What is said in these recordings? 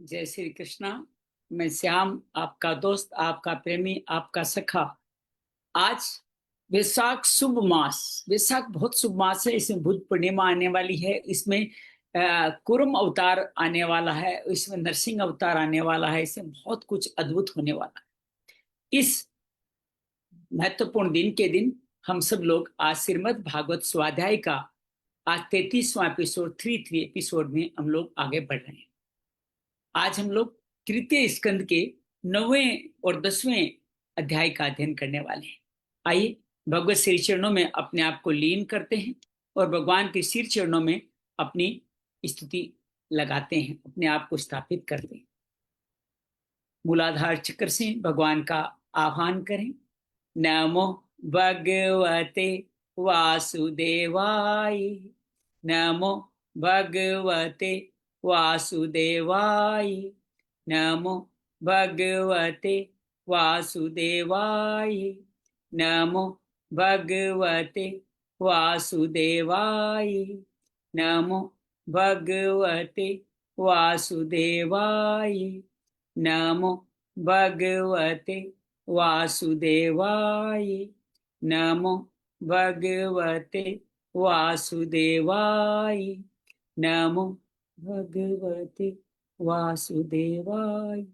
जय श्री कृष्णा। मैं श्याम, आपका दोस्त, आपका प्रेमी, आपका सखा। आज वैशाख शुभ मास, वैशाख बहुत शुभ मास है। इसमें बुद्ध पूर्णिमा आने वाली है। इसमें कुर्म अवतार आने वाला है, इसमें नरसिंह अवतार आने वाला है। इसमें बहुत कुछ अद्भुत होने वाला है। इस महत्वपूर्ण दिन के दिन हम सब लोग आज श्रीमद् भागवत स्वाध्याय का आज 33वां एपिसोड 33 एपिसोड में हम लोग आगे बढ़ रहे हैं। आज हम लोग तृतीय स्कंद के 9वें और 10वें अध्याय का अध्ययन करने वाले हैं। आइए भगवत श्री चरणों में अपने आप को लीन करते हैं और भगवान के सिर चरणों में अपनी स्तुति लगाते हैं, अपने आप को स्थापित करते हैं। मूलाधार चक्र से भगवान का आह्वान करें। नमो भगवते वासुदेवाय, नमो भगवते वासुदेवाय, नमो भगवते वासुदेवाय, नमो भगवते वासुदेवाय, नमो भगवते वासुदेवाय, नमो भगवते वासुदेवाय, नमो भगवते वासुदेवाय, नमो भगवते वासुदेवाय।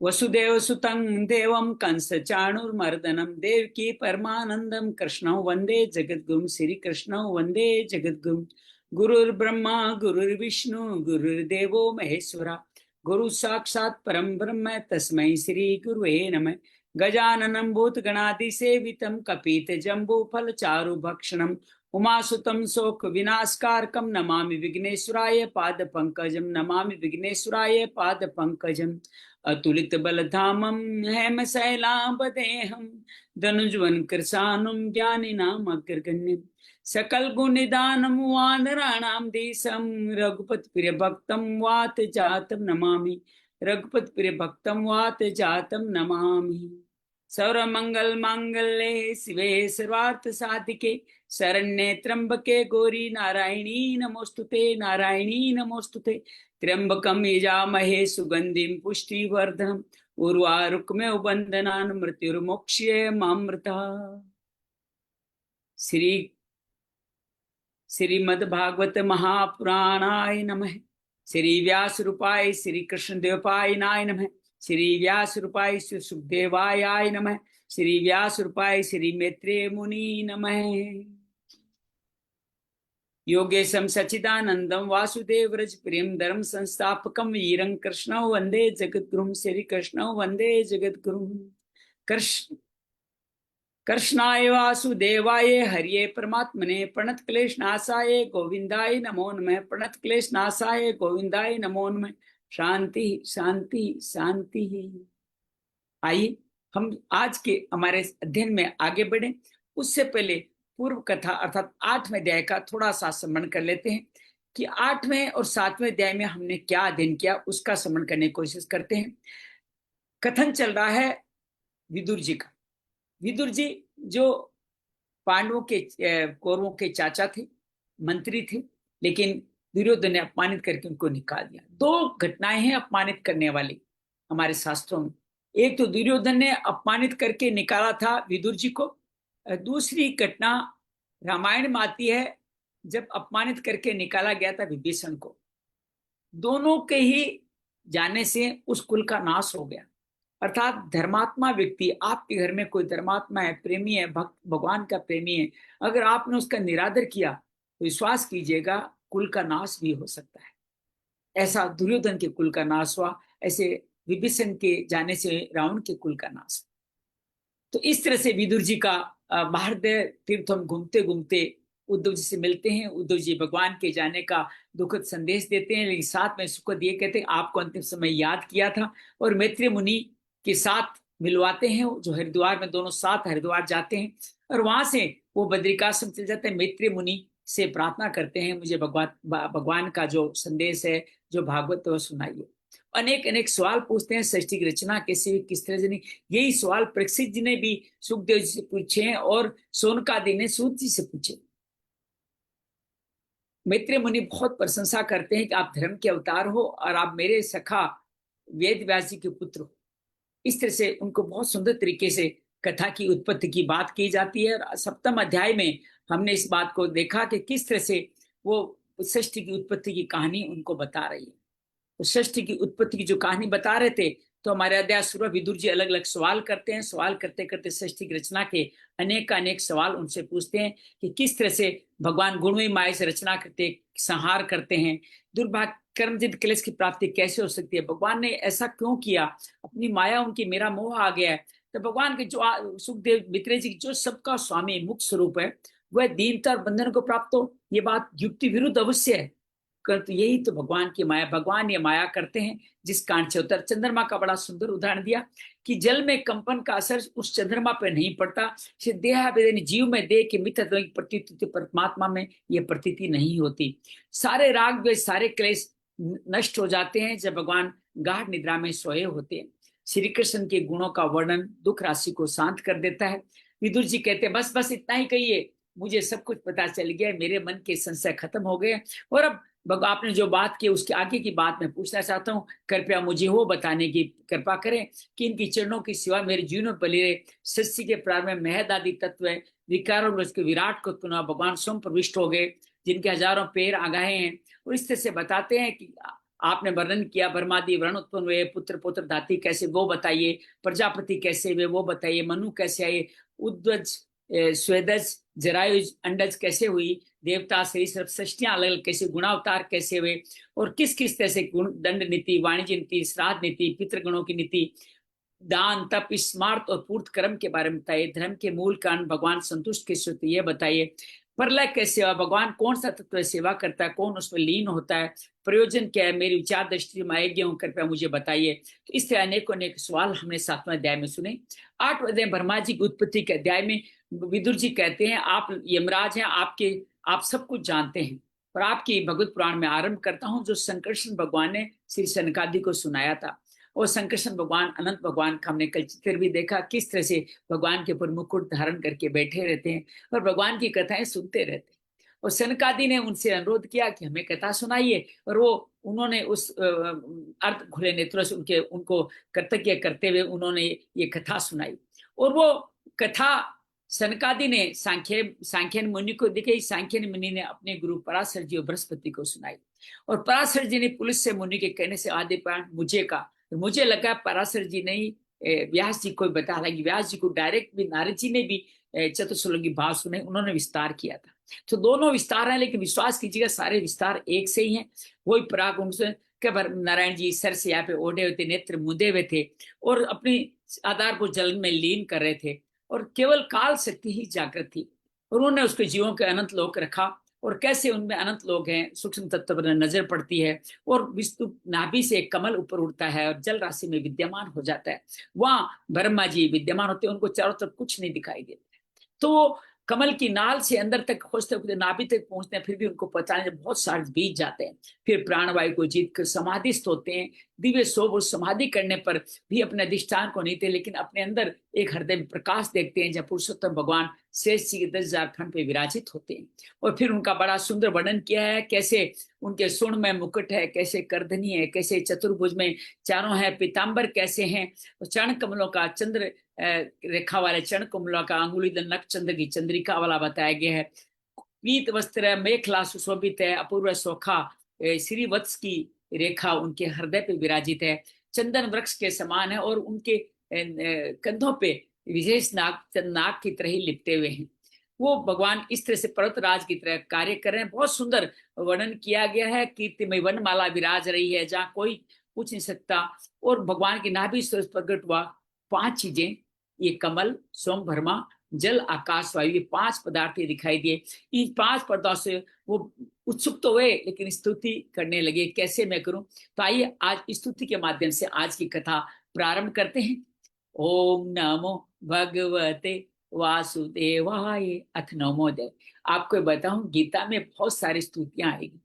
वसुदेव सुतं देवं कंस चाणूरमर्दनं देवकी परमानंदं कृष्णं वंदे जगद्गुरुं। श्री कृष्णं वंदे जगद्गुरुं। गुरुर्ब्रह्मा गुरुर्विष्णु गुरुर्देवो महेश्वरा, गुरु साक्षात् परम ब्रह्म तस्मै श्री गुरुवे नमः। गजाननं भूतगणादिसेवितं कपितजम्बूफलचारुभक्षणं उमासुतं शोकविनाशकारकं नमामि विघ्नेश्वराय पादपङ्कजं, नमामि विघ्नेश्वराय पादपङ्कजम्। अतुलित बलधामं हेमशैलाभदेहं धनुज्वन कृशानुं ज्ञानिनाम् अग्रगण्यं सकल गुण निदानं वानराणां देशं रघुपति प्रिय भक्तं वात जातं नमामि, रघुपति प्रिय भक्तं वात जातं नमामि। सर्वमंगल मांगल्ये शिवे सर्वार्थ साधिके शरण्ये त्र्यंबके गौरी नारायणी नमोस्तुते, नारायणी नमोस्तुते। त्र्यंबकं यजामहे सुगंधिं पुष्टिवर्धनम् उर्वारुकमेव बन्धनान् मृत्युर्मोक्ष्यमामृतात्। श्रीमद्भागवत महापुराणाय नमः। श्री व्यास रूपाय श्री कृष्ण देवपायनाय नमः। श्री व्यास रूपाय श्री सुखदेवाय नमः। श्री व्यास रूपाय श्री मैत्रेय मुनि नमः। योगेशं सच्चिदानंदं वासुदेव रज प्रियं धर्म संस्थापकं वीरं कृष्णं वंदे जगद्गुरुं। श्री कृष्णं वंदे जगद्गुरुं। कृष्णाय वासुदेवाय हरिये परमात्मने प्रणत क्लेश नाशाय गोविंदाय नमो नमः। प्रणत क्लेश नाशाय गोविंदाय नमो नमः। शांति शांति शांति। आइए हम आज के हमारे अध्ययन में आगे बढ़े। उससे पहले पूर्व कथा अर्थात 8वें अध्याय का थोड़ा सा स्मरण कर लेते हैं कि 8वें और 7वें अध्याय में हमने क्या अध्ययन किया, उसका स्मरण करने की कोशिश करते हैं। कथन चल रहा है विदुर जी का। विदुर जी जो पांडवों के कौरवों के चाचा थे, मंत्री थे, लेकिन दुर्योधन ने अपमानित करके उनको निकाल दिया। 2 घटनाएं हैं अपमानित करने वाली हमारे शास्त्रों में। एक तो दुर्योधन ने अपमानित करके निकाला था विदुर जी को। दूसरी घटना रामायण में आती है जब अपमानित करके निकाला गया था विभीषण को। दोनों के ही जाने से उस कुल का नाश हो गया। अर्थात धर्मात्मा व्यक्ति, आपके घर में कोई धर्मात्मा है, प्रेमी है, भक्त भगवान का प्रेमी है, अगर आपने उसका निरादर किया तो विश्वास कीजिएगा कुल का नाश भी हो सकता है। ऐसा दुर्योधन के कुल का नाश हुआ, ऐसे विभीषण के जाने से रावण के कुल का नाश। तो इस तरह से विदुर जी का महारदय तीर्थ हम घूमते घूमते उद्धव जी से मिलते हैं। उद्धव जी भगवान के जाने का दुखद संदेश देते हैं, लेकिन साथ में सुखद ये कहते हैं आपको अंतिम समय याद किया था, और मैत्रेय मुनि के साथ मिलवाते हैं जो हरिद्वार में दोनों साथ हरिद्वार जाते हैं और वहां से वो बद्रिकाश्रम चले जाते हैं। मैत्रेय मुनि से प्रार्थना करते हैं मुझे भगवान का जो संदेश है, जो भागवत है वो सुनाइए। अनेक अनेक सवाल पूछते हैं, सृष्टि की रचना कैसे हुई, किस तरह से नहीं। यही सवाल परीक्षित जी ने भी सुखदेव जी से पूछे हैं और सोनकादि ने सूत जी से पूछे। मैत्रेय मुनि बहुत प्रशंसा करते हैं कि आप धर्म के अवतार हो और आप मेरे सखा वेद व्यास जी के पुत्र हो। इस तरह से उनको बहुत सुंदर तरीके से कथा की उत्पत्ति की बात की जाती है। और सप्तम अध्याय में हमने इस बात को देखा कि किस तरह से वो सृष्टि की उत्पत्ति की कहानी उनको बता रही है। तो सृष्टि की उत्पत्ति की जो कहानी बता रहे थे, तो हमारे अध्याय शुरू विदुर जी अलग अलग सवाल करते हैं। सवाल करते करते सृष्टि की रचना के अनेक अनेक सवाल उनसे पूछते हैं कि किस तरह से भगवान गुणमयी माया से रचना करते, संहार करते हैं। दुर्भाग्य कर्मजित क्लेश की प्राप्ति कैसे हो सकती है, भगवान ने ऐसा क्यों किया, अपनी माया उनकी, मेरा मोह आ गया है। तो भगवान के जो सुखदेव मित्रेय जी जो सबका स्वामी मुख्य स्वरूप है, वह दीनता और बंधन को प्राप्त हो, ये बात युक्ति विरुद्ध अवश्य है। तो यही तो भगवान की माया, भगवान ये माया करते हैं जिस कारण से उतर। चंद्रमा का बड़ा सुंदर उदाहरण दिया कि जल में कंपन का असर उस चंद्रमा पर नहीं पड़ता। देहावेदन जीव में देह के मिथ्या प्रतीति, परमात्मा में ये प्रतीति नहीं होती। सारे राग द्वेष सारे क्लेश नष्ट हो जाते हैं जब भगवान गाढ़ निद्रा में सोए होते हैं। श्री कृष्ण के गुणों का वर्णन दुख राशि को शांत कर देता है। विदुर जी कहते हैं बस बस इतना ही कहिए, मुझे सब कुछ पता चल गया, मेरे मन के संशय खत्म हो गए। और अब आपने जो बात की उसके आगे की बात मैं पूछना चाहता हूँ, कृपया मुझे वो बताने की कृपा करें कि इनकी चरणों की सिवा मेरे जीवन में बली रहे। सृष्टि के प्रारंभ में महद आदि तत्व है, विकारों में उसके विराट को पुनः भगवान स्वयं प्रविष्ट हो गए, जिनके हजारों पैर आगाहे हैं। और इस तरह से बताते हैं कि आपने वर्णन किया ब्रह्मादि वर्ण उत्पन्न हुए, पुत्र पुत्र दाती कैसे वो बताइए, प्रजापति कैसे हुए वो बताइए, मनु कैसे आए, उद्वज स्वेदज जरायुज अंडज कैसे हुई, देवता श्री सब सृष्टियां अलग अलग कैसे, गुणावतार कैसे हुए, और किस किस तरह से गुण दंड नीति, वाणिज्य नीति, श्राद्ध नीति, पितृगणों की नीति, दान तप स्मार्त और पूर्त कर्म के बारे में बताइए। धर्म के मूल कारण भगवान संतुष्ट कैसे होते ये बताइए। प्रलय कैसे हुआ, भगवान कौन सा तत्व सेवा करता है, कौन उसमें लीन होता है, प्रयोजन क्या है, मेरी विचार दृष्टि में आएगी हूँ, कृपया मुझे बताइए। तो इस तरह अनेक अनेक सवाल हमने 7वें अध्याय में सुने। 8वें अध्याय ब्रह्मा जी की उत्पत्ति के अध्याय में विदुर जी कहते हैं आप यमराज हैं, आप सब कुछ जानते हैं, और आपकी भगवत पुराण में आरंभ करता हूँ जो संकर्षण भगवान ने श्री सनकादि को सुनाया था। और संकर्षण भगवान अनंत भगवान का हमने कल चित्र भी देखा, किस तरह से भगवान के ऊपर मुकुट धारण करके बैठे रहते हैं और भगवान की कथाएं सुनते रहते हैं। और सनकादि ने उनसे अनुरोध किया कि हमें कथा सुनाइए, और वो उन्होंने उस अर्थ खुले नेत्रों से उनको कृतज्ञ करते हुए उन्होंने ये कथा सुनाई। और वो कथा सनकादि ने सांख्यन मुनि को दिखाई, सांख्यन मुनि ने अपने गुरु पराशर जी और बृहस्पति को सुनाई। और पराशर जी ने पुलिस से मुनि के कहने से आदि प्राण मुझे कहा। मुझे लगा पराशर जी ने व्यास जी को बता, हालांकि व्यास जी को डायरेक्ट भी नारद जी ने भी चतुश्लोकी भाव सुने, उन्होंने विस्तार किया था। तो दोनों विस्तार हैं, लेकिन विश्वास कीजिएगा सारे विस्तार एक से ही हैं। वही पराग उनसे नारायण जी सर से यहाँ पे ओढ़े हुए थे, नेत्र मुदे हुए थे और अपनी आधार को जल में लीन कर रहे थे, और केवल काल शक्ति ही जागृत थी। उन्होंने उसके जीवों के अनंत लोक रखा, और कैसे उनमें अनंत लोग हैं, सूक्ष्म तत्व पर नजर पड़ती है, और विष्णु नाभि से एक कमल ऊपर उड़ता है और जल राशि में विद्यमान हो जाता है। वहां ब्रह्मा जी विद्यमान होते हैं, उनको चारों तरफ कुछ नहीं दिखाई देता। तो कमल की नाल से अंदर तक खोजते खोजते नाभि तक पहुंचते हैं, फिर भी उनको पता नहीं, बहुत सारे बीत जाते हैं। फिर प्राणवायु को जीत कर समाधिस्थ होते हैं। दिव्य शोभ और समाधि करने पर भी अपने अधिष्ठान को नहीं थे, लेकिन अपने अंदर एक हृदय में प्रकाश देखते हैं, जब पुरुषोत्तम भगवान शेष जी के 10,000 खंड पे विराजित होते हैं। और फिर उनका बड़ा सुंदर वर्णन किया है, कैसे उनके सुण में मुकुट है, कैसे करधनी है, कैसे चतुर्भुज में चारों है, पीताम्बर कैसे हैं, चरण कमलों का चंद्र रेखा वाले चरण कमलों का अंगुली नक चंद्र की चंद्रिका वाला बताया गया है। पीत वस्त्र मेखला सुशोभित है, अपूर्व सोखा श्री वत्स की रेखा उनके हृदय पे विराजित है, चंदन वृक्ष के समान है, और उनके कंधों पे विशेष नाग की तरह ही लिपटे हुए हैं। वो भगवान इस तरह से पर्वतराज की तरह कार्य कर रहे हैं। बहुत सुंदर वर्णन किया गया है। कीर्तिमय वनमाला विराज रही है जहाँ कोई पूछ नहीं सकता, और भगवान की नाभि से प्रकट हुआ 5 चीजें, ये कमल, सोम, भरमा, जल, आकाश, वायु, ये 5 पदार्थ दिखाई दिए। इन 5 पदार्थों से वो उत्सुक तो हुए, लेकिन स्तुति करने लगे, कैसे मैं करूं। तो आइए आज स्तुति के माध्यम से आज की कथा प्रारंभ करते हैं। ओम नमो भगवते वासुदेवाय। अथ नमोदय। आपको बताऊं, गीता में बहुत सारी स्तुतियां आएगी,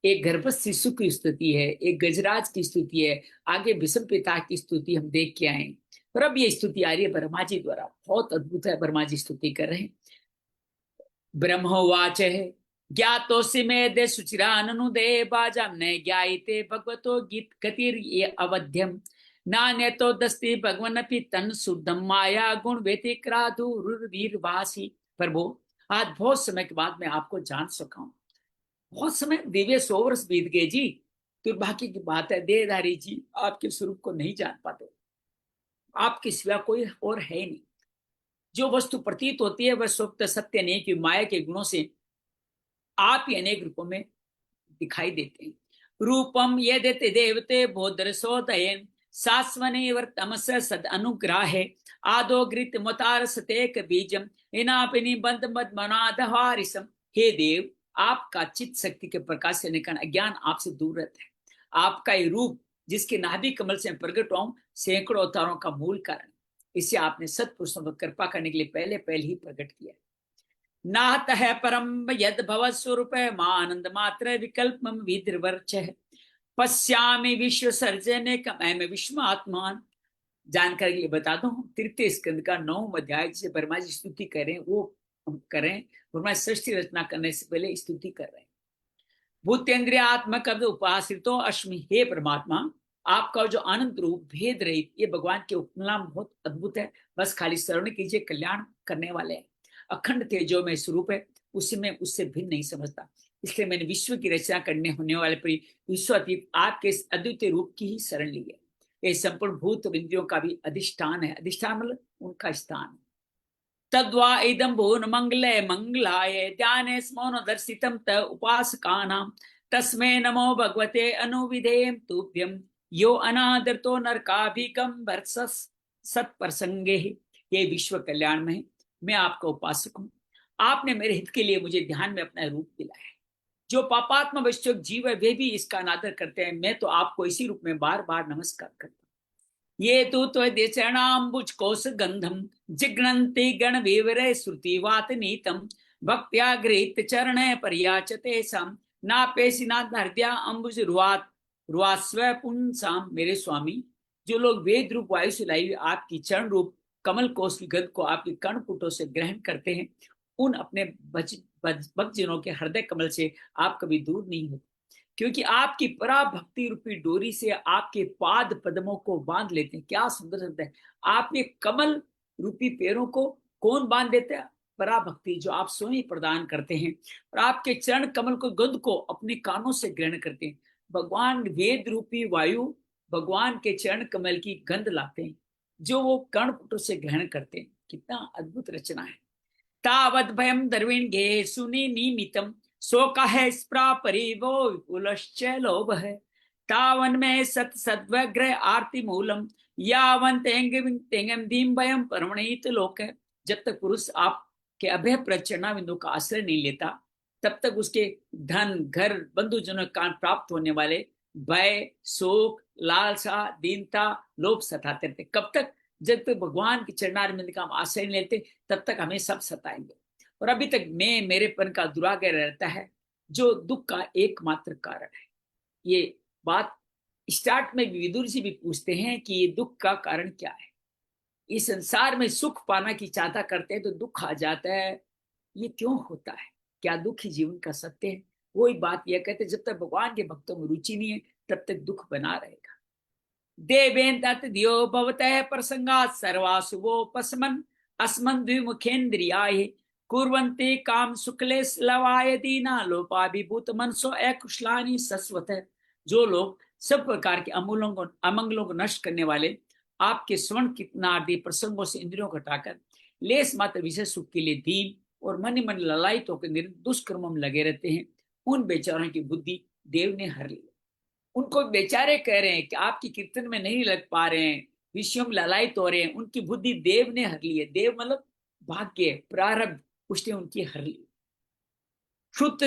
एक गर्भस्थ शिशु की स्तुति है, एक गजराज की स्तुति है, आगे विषम पिता की स्तुति हम देख के आए। और अब ये स्तुति आ रही है ब्रह्मा जी द्वारा, बहुत अद्भुत है। ब्रह्मा जी स्तुति कर रहे हैं। ब्रह्मोवाच है ज्ञातोऽसि मेदे शुचिराननुदे बाजाम न ज्ञायते भगवतो गीत गतिर ये अवध्यम नान्यतो दस्ति भगवनपि तन शुद्धम माया गुण व्यतिक्रादुर्वीरवासी। प्रभु, आज बहुत समय के बाद मैं आपको जान सका हूं। बहुत समय, दिव्य 100 वर्ष बीत गए जी। दुर्भाग्य की बात है देहधारी जी, आपके स्वरूप को नहीं जान पाते। आपके सिवा कोई और है नहीं। जो वस्तु प्रतीत होती है वह स्वप्त सत्य नहीं, कि माया के गुणों से आप ही अनेक रूपों में दिखाई देते हैं। रूपम ये देते देवते बोधरसोदयन सास्वने वर्तमस सद अनुग्रह आदो गृत मतारसतेक बीजम इनापिनी बंद मद मनादहारिसम। हे देव, आपका चित्त शक्ति के प्रकाश से निकल अज्ञान आपसे दूर रहता है। आपका ये रूप जिसके नाभि कमल से प्रकट हुआ सैकड़ों अवतारों का मूल कारण, इसे आपने सत्पुरुषों पर कृपा करने के लिए पहले पहले ही प्रकट किया। नाहत है परम यद भव स्वरूप मानंद मात्र विकल्प विद्रवर्च पश्यामि विश्व सर्जने कम विश्व आत्मान। जानकारी के लिए बता दो, तृतीय स्कंद का 9वां अध्याय जिसे ब्रह्मा जी स्तुति करें वो हम करें। ब्रह्मा सृष्टि रचना करने से पहले स्तुति कर रहे हैं। भूतेन्द्रिय आत्मक उपासितो अश्मि। हे परमात्मा, आपका जो अनंत रूप भेद रहित ये भगवान के उपनाम बहुत अद्भुत है। बस खाली श्रवण कीजिए, कल्याण करने वाले हैं। अखंड तेजो में स्वरूप है, उसी में उससे भिन्न नहीं समझता। इसलिए मैंने विश्व की रचना करने होने वाले विश्वातीत आपके इस अद्वितीय रूप की ही शरण ली है। ये संपूर्ण भूत इंद्रियों का भी अधिष्ठान है। अधिष्ठान मतलब उनका स्थान। तद्वा इदं भुवन मंगले मंगलाय ध्याने स्मौन दर्शितम त उपासकानां तस्मै नमो भगवते अनुविधेयं तुभ्यं यो अनादरतो नरकाभिकं वर्षस सत्प्रसंगे। ये विश्व कल्याण में मैं आपका उपासक हूँ। आपने मेरे हित के लिए मुझे ध्यान में अपना रूप दिलाया है। जो पापात्मा वश्यक जीव है वे भी इसका अनादर करते हैं। मैं तो आपको इसी रूप में बार बार नमस्कार करता हूँ। ये तो त्वदेशणाम्बुज कोश गंधम जिघ्नन्ति गण विवरे श्रुतिवात नीतम भक्त्या गृहीत चरण पर्याचते सम नापेशी ना हृदया अम्बुज रुआत रुआस्व पुंसाम। मेरे स्वामी, जो लोग वेद रूप वायु से लाई आपकी चरण रूप कमल कोश की गंध को आपके कर्णपुटों से ग्रहण करते हैं, उन अपने भक्तजनों के हृदय कमल से आप कभी दूर नहीं होते, क्योंकि आपकी परा भक्ति रूपी डोरी से आपके पाद पद्मों को बांध लेते हैं। क्या सुंदर शब्द है। आपके कमल रूपी पैरों को कौन बांध देता है? परा भक्ति, जो आप स्वयं प्रदान करते हैं। और आपके चरण कमल को गंध को अपने कानों से ग्रहण करते हैं। भगवान वेद रूपी वायु भगवान के चरण कमल की गंध लाते हैं, जो वो कर्णपुटों से ग्रहण करते हैं। कितना अद्भुत रचना है। तावद भयम दर्विण गे सुनी निमितम शोक है स्प्रा परिवो विपुलश्च लोभ है तावन में सत सद्वग्रह आरती मूलम यावन तेंगम दीम भयम परमणित लोक है। जब तक पुरुष आपके अभय प्रचरणा बिंदु का आश्रय नहीं लेता, तब तक उसके धन घर बंधुजनों का प्राप्त होने वाले भय शोक लालसा दीनता लोभ सताते रहते। कब तक? जब तक भगवान के चरणारविंद का हम आश्रय नहीं लेते, तब तक हमें सब सताएंगे। और अभी तक मैं मेरेपन का दुराग्रह रहता है, जो दुख का एकमात्र कारण है। ये बात स्टार्ट में विदुर जी भी पूछते हैं कि ये दुख का कारण क्या है। इस संसार में सुख पाना की चाहता करते हैं तो दुख आ जाता है। ये क्यों होता है? क्या दुख ही जीवन का सत्य है? वही बात यह कहते जब तक भगवान के भक्तों में रुचि नहीं है, तब तक दुख बना रहेगा। देवेन तत् दियो भवतः प्रसंगात् सर्वाशुभोपशमन अस्मन् द्विमुखेन्द्रियाय कुर्वन्ते काम शुक्लेश लवाय दीना लोपाभिभूत मनसो अकुशलानि सस्वत। जो लोग सब प्रकार के अमंगलों को नष्ट करने वाले आपके स्वर्ण कितनादि प्रसंगों से इंद्रियों को हटाकर लेस मात्र विशेष सुख के लिए दीन और मन मन ललायित होकर दुष्कर्मों में लगे रहते हैं, उन बेचारों की बुद्धि देव ने हर ली। उनको बेचारे कह रहे हैं कि आपकी कीर्तन में नहीं लग पा रहे हैं, विषयों में ललायित हो रहे हैं, उनकी बुद्धि देव ने हर ली है। देव मतलब भाग्य प्रारब्ध, उसने उनकी हर ली। श्रुत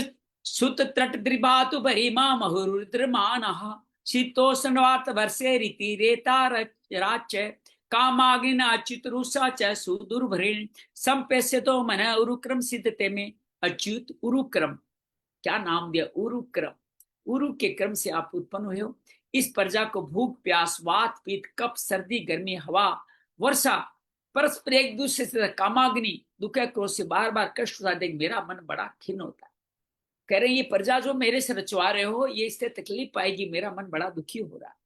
सुत त्रट द्रिबातु परिमा महुरुद्रमानः शीतोष्णवात वर्षे रीति रेता राच कामाग्निना चितरुषा च सुदुर्भरेण संपेश्यतो मन उरुक्रम सिद्धते में। अच्युत उरुक्रम, क्या नाम दिया? उरुक्रम। उरु के क्रम से आप उत्पन्न हुए हो। इस प्रजा को भूख प्यास वात पित्त कफ सर्दी गर्मी हवा वर्षा परस्पर एक दूसरे से कामाग्नि दुख क्रोध से बार बार कष्ट होता देख मेरा मन बड़ा खिन्न होता है। कह रहे हैं ये प्रजा जो मेरे से रचवा रहे हो ये इससे तकलीफ पाएगी, मेरा मन बड़ा दुखी हो रहा है।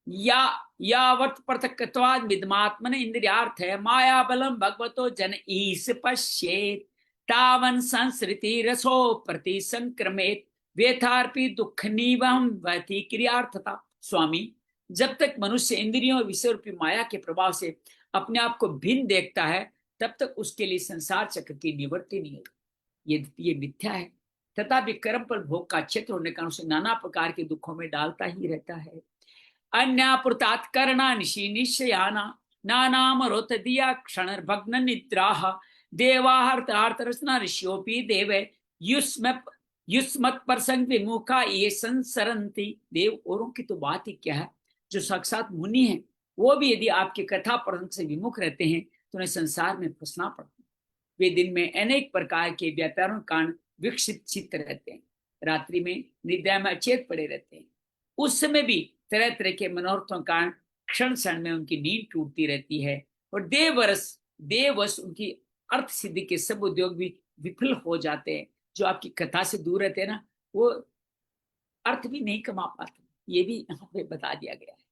या यावत पृथक्त्वाद विद्मात्मन इंद्रियार्थ है माया बलम भगवतो जन ईस पश्येत तावन संस्कृति रसो प्रति संक्रमित व्यथार्पी दुख निवम वती क्रियार्थता। स्वामी, जब तक मनुष्य इंद्रियों विषय रूपी माया के प्रभाव से अपने आप को भिन्न देखता है तब तक उसके लिए संसार चक्र की निवृत्ति नहीं होती। ये मिथ्या है तथा कर्म पर भोग का क्षेत्र होने का उसे नाना प्रकार के दुखों में डालता ही रहता है। अन्यापुरतात करना निशी निश्चयाना नानाम रोत दिया क्षण भग्न निद्राह देवाहर्तार्थ रचना ऋषियोपी देव युष्मत प्रसंग विमुखा ये संसरंती। देव औरों की तो बात ही क्या है, जो साक्षात मुनि है वो भी यदि आपके कथा प्रसंग से विमुख रहते हैं तो उन्हें संसार में फंसना पड़ता है। वे दिन में अनेक प्रकार के व्यापारों कारण विकसित चित्त रहते हैं, रात्रि में निद्रा में अचेत पड़े रहते हैं। उस समय भी तरह तरह के मनोरथों कारण क्षण क्षण में उनकी नींद टूटती रहती है और देववश उनकी अर्थ सिद्धि के सब उद्योग भी विफल हो जाते हैं। जो आपकी कथा से दूर रहते हैं ना वो अर्थ भी नहीं कमा पाते, ये भी यहाँ पे बता दिया गया है।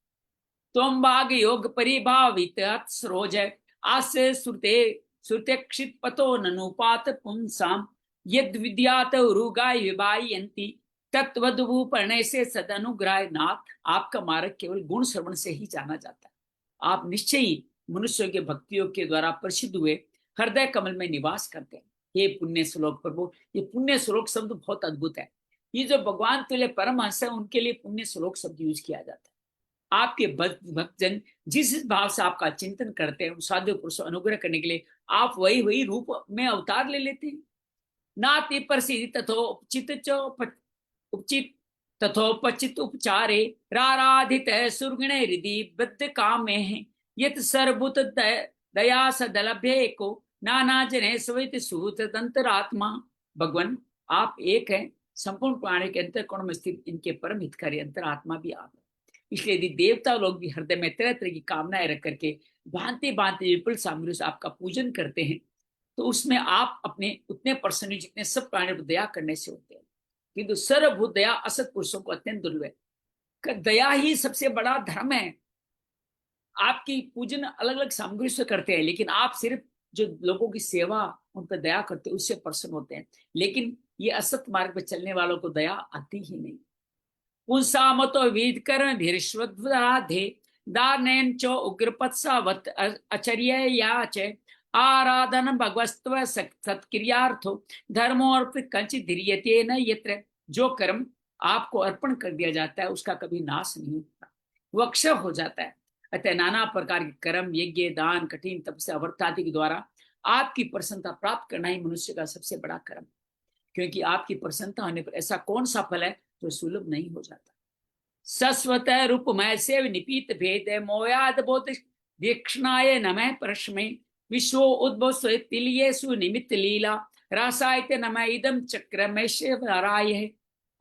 तुम भाग योग परिभावित सरोज आसे श्रुते श्रुत्यक्षित पतो ननुपात पुंसाम यद विद्यात उरुगाय विवायंती तत्वदुपर्ण से सदनुग्रह। नाथ, आपका मार्ग केवल गुण श्रवण से ही जाना जाता है। आप निश्चय ही मनुष्यों के भक्तियों के द्वारा प्रसिद्ध हुए हृदय कमल में निवास करते हैं। ये पुण्य श्लोक प्रभु, ये पुण्य श्लोक शब्द बहुत अद्भुत है। ये जो भगवान तुल्य परमहंस है उनके लिए पुण्य श्लोक शब्द यूज किया जाता है। आपके भक्तजन जिस भाव से आपका चिंतन करते हैं उस साधु पुरुष अनुग्रह करने के लिए आप वही रूप में अवतार ले लेते हैं। नाति प्रसिद्ध तथोपचित उपचित तथोपचित उपचारे राराधित सुरगुण हृदय बद्ध काम में यत सर्वभूत दया सदलभ्य को नाना जने स्वित सूत तंत्रात्मा। भगवान, आप एक हैं, संपूर्ण प्राणी के अंतःकोण में स्थित इनके परम हितकारी अंतरात्मा भी आप है। इसलिए यदि देवता लोग भी हृदय में तरह तरह की कामनाएं रख करके भांति भांति विपुल सामग्री से आपका पूजन करते हैं तो उसमें आप अपने उतने प्रसन्न जितने सब प्राणियों पर दया करने से होते हैं। किंतु सर्वभूत दया असत पुरुषों को अत्यंत दुर्लभ। दया ही सबसे बड़ा धर्म है। आपकी पूजन अलग अलग सामग्री से करते हैं लेकिन आप सिर्फ जो लोगों की सेवा उन पर दया करते हैं उससे प्रसन्न होते हैं। लेकिन ये असत मार्ग पर चलने वालों को दया आती ही नहीं। पुंसामतो वीद करण धीरश्वराधे दानैन चो उग्रपत्सावत आचर्य याच आराधन भगवस्त्व सत्क्रियार्थो धर्मो अर्पित कंचित धीर्यते न यत्र। जो कर्म आपको अर्पण कर दिया जाता है उसका कभी नाश नहीं होता, वो अक्षय हो जाता है। अतः नाना प्रकार के कर्म यज्ञ दान कठिन तपस्या व्रत आदि के द्वारा आपकी प्रसन्नता प्राप्त करना ही मनुष्य का सबसे बड़ा कर्म, क्योंकि आपकी प्रसन्नता होने पर ऐसा कौन सा फल है जो सुलभ नहीं हो जाता। सस्वत रूपमय से निपीत भेद मोयाद बोध दीक्षणाय नमः परस्मै विश्व उद्भव तिलिये सुनिमित लीला रासायते नमः इदम चक्र में है।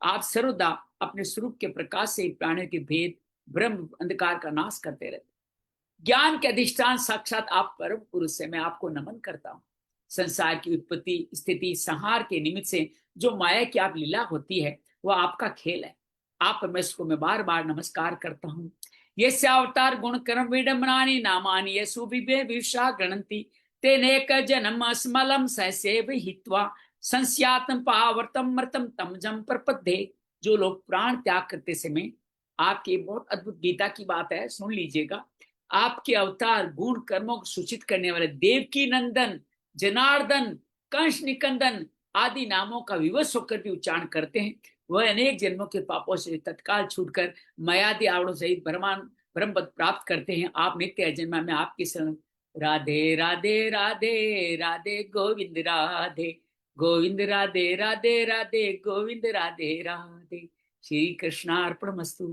आप सर्वदा अपने स्वरूप के प्रकाश से प्राणियों के भेद ब्रह्म अंधकार का नाश करते रहते। ज्ञान के अधिष्ठान साक्षात आप परम पुरुष से मैं आपको नमन करता हूँ। संसार की उत्पत्ति स्थिति संहार के निमित्त से जो माया की आप लीला होती है वह आपका खेल है। आप परमेश्वर को मैं बार बार नमस्कार करता हूँ। यस्य अवतार गुण कर्म विडम्बनानि नामानि यसु विविशा गणन्ति तेनेक जन्म स्मलम सहसेव हित्वा संस्यातम पावर्तम मृतम तमजम प्रपद्ये। जो लोग प्राण त्याग करते समय, आपकी बहुत अद्भुत गीता की बात है, सुन लीजिएगा। आपके अवतार गुण कर्मों को सूचित करने वाले देवकी नंदन जनार्दन कंस निकंदन आदि नामों का विवश होकर भी उच्चारण करते हैं, वह अनेक जन्मों के पापों से तत्काल छूटकर मायादि आवरणों सहित ब्रह्म पद प्राप्त करते हैं। आप नित्य अजन्मा में आपकी शरण। राधे राधे राधे राधे गोविंद राधे गोविंद राधे राधे राधे गोविंद राधे राधे। श्री कृष्णार्पणमस्तु।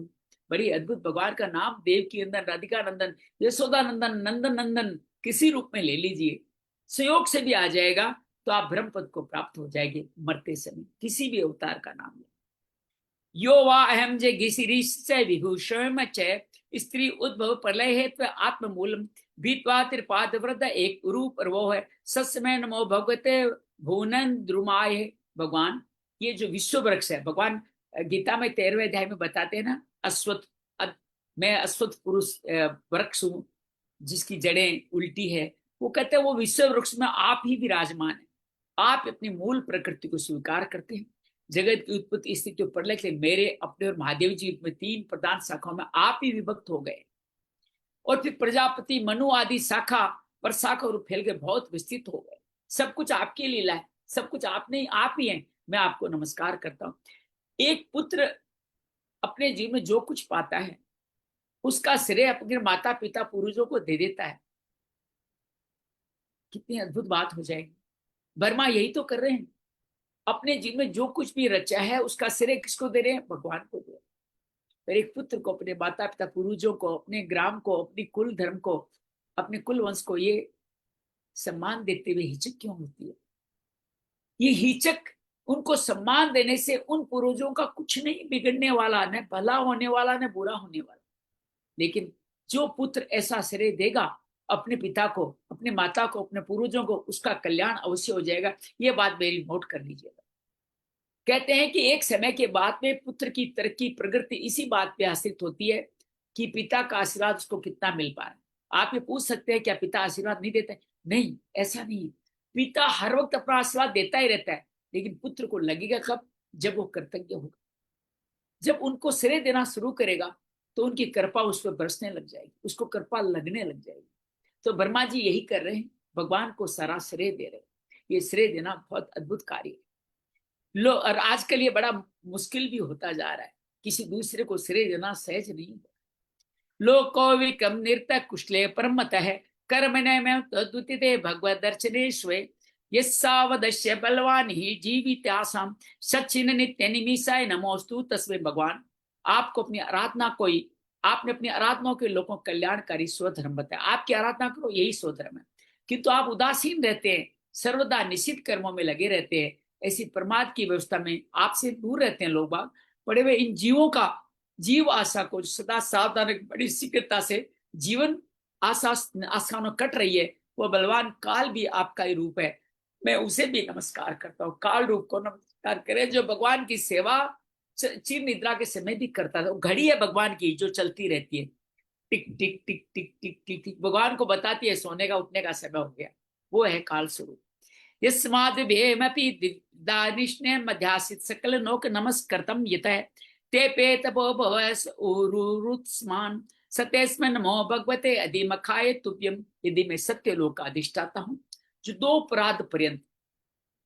बड़ी अद्भुत भगवान का नाम देवकी नंदन राधिका नंदन यशोदा नंदन नंदन नंदन किसी रूप में ले लीजिए, संयोग से भी आ जाएगा तो आप ब्रह्म पद को प्राप्त हो जाएंगे मरते समय। किसी भी अवतार का नाम ले। यो वा अहम जे घिसिरीश विभूषण च स्त्री उद्भव प्रलय हेतु आत्ममूलम भीत्वा त्रिपाद वृद्ध एक रूप और वो है सत्समय नमो भगवते भुवन द्रुमाय। भगवान ये जो विश्व वृक्ष है, भगवान गीता में 13वें अध्याय में बताते हैं ना, मैं अश्वत्थ पुरुष वृक्ष हूं जिसकी जड़ें उल्टी है। वो कहते हैं वो विश्व वृक्ष में आप ही विराजमान है। आप अपनी मूल प्रकृति को स्वीकार करते हैं। जगत की उत्पत्ति स्थिति प्रलय के मेरे अपने और महादेव जी में 3 प्रधान शाखाओं में आप ही विभक्त हो गए, और फिर प्रजापति मनु आदि शाखा पर शाखा रूप फैल के बहुत विस्तृत हो गए। सब कुछ आपकी लीला है, सब कुछ आपने आप ही है। मैं आपको नमस्कार करता हूँ। एक पुत्र अपने जीवन में जो कुछ पाता है उसका श्रेय अपने माता पिता पूर्वजों को दे देता है। कितनी अद्भुत बात हो जाएगी। वर्मा यही तो कर रहे हैं। अपने जीवन में जो कुछ भी रचा है उसका श्रेय किसको दे रहे हैं? भगवान को दे रहे हैं। पर एक पुत्र को, अपने माता पिता पूर्वजों को, अपने ग्राम को, अपनी कुल धर्म को, अपने कुल वंश को ये सम्मान देते हुए हिचक क्यों होती है? ये हिचक, उनको सम्मान देने से उन पूर्वजों का कुछ नहीं बिगड़ने वाला, न भला होने वाला न बुरा होने वाला। लेकिन जो पुत्र ऐसा श्रेय देगा अपने पिता को, अपने माता को, अपने पूर्वजों को, उसका कल्याण अवश्य हो जाएगा। ये बात मेरी नोट कर लीजिएगा। कहते हैं कि एक समय के बाद में पुत्र की तरक्की प्रगति इसी बात पे आश्रित होती है कि पिता का आशीर्वाद उसको कितना मिल पा रहा है। आप ये पूछ सकते हैं क्या पिता आशीर्वाद नहीं देता है? नहीं, ऐसा नहीं है। पिता हर वक्त अपना आशीर्वाद देता ही रहता है, लेकिन पुत्र को लगेगा कब? जब वो कृतज्ञ होगा, जब उनको श्रेय देना शुरू करेगा तो उनकी कृपा उस पर बरसने लग जाएगी, उसको कृपा लगने लग जाएगी। तो वर्मा जी यही कर रहे हैं, भगवान को सारा श्रेय दे रहे हैं। ये श्रेय देना बहुत अद्भुत कार्य है। लो, और आजकल ये बड़ा मुश्किल भी होता जा रहा है, किसी दूसरे को श्रेय देना सहज नहीं है। लोको विकम नृत्य कुशले परमत है कर्मण्य में द्वितीय भगवत दर्शनेश्वे यवदश्य बलवान ही जीवित आसाम सचिन नित्य निमिषाय नमोस्तु तस्वे। भगवान आपको अपनी आराधना कोई, आपने अपनी आराधना के लोगों को कल्याणकारी स्वधर्म बताया। आपकी आराधना करो, यही स्वधर्म है। किंतु आप उदासीन रहते हैं, सर्वदा निश्चित कर्मों में लगे रहते हैं। ऐसी प्रमाद की व्यवस्था में आपसे दूर रहते हैं लोग बाग। पड़े हुए इन जीवों का, जीव आशा को सदा सावधान, बड़ी शीघ्रता से जीवन आसानों कट रही है। वो बलवान काल भी आपका ही रूप है, मैं उसे भी नमस्कार करता हूँ। काल रूप को नमस्कार करें जो भगवान की सेवा चिर निद्रा के समय भी करता था। घड़ी है भगवान की जो चलती रहती है, टिक टिक टिक टिक टिक टिक टिक, भगवान को बताती है सोने का उठने का समय हो गया। वो है काल स्वरूप। यस्माद्भेमपि मध्यासित सकल नोक नमस्कृतम यतः ते पे तपो भवस उरुरुत्स्मान सत्यस्म नमो भगवते अधिमखाय तुभ्यम। यदि मैं सत्य लोक का अधिष्ठाता हूँ जो 2 प्राद पर्यंत,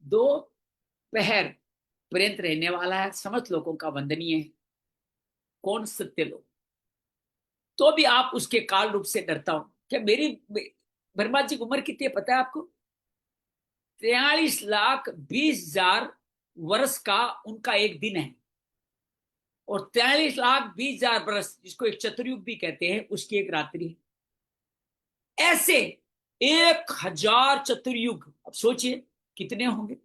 2 पहर पर्यंत रहने वाला है, समस्त लोगों का वंदनीय है। कौन? सत्य लोक। तो भी आप उसके काल रूप से डरता हूं क्या? मेरी वर्मा जी की उम्र कितनी है पता है आपको? 43,20,000 वर्ष का उनका एक दिन है, और 43,20,000 वर्ष जिसको एक चतुर्युग भी कहते हैं उसकी एक रात्रि है। ऐसे 1,000 चतुर्युग, अब सोचिए कितने होंगे?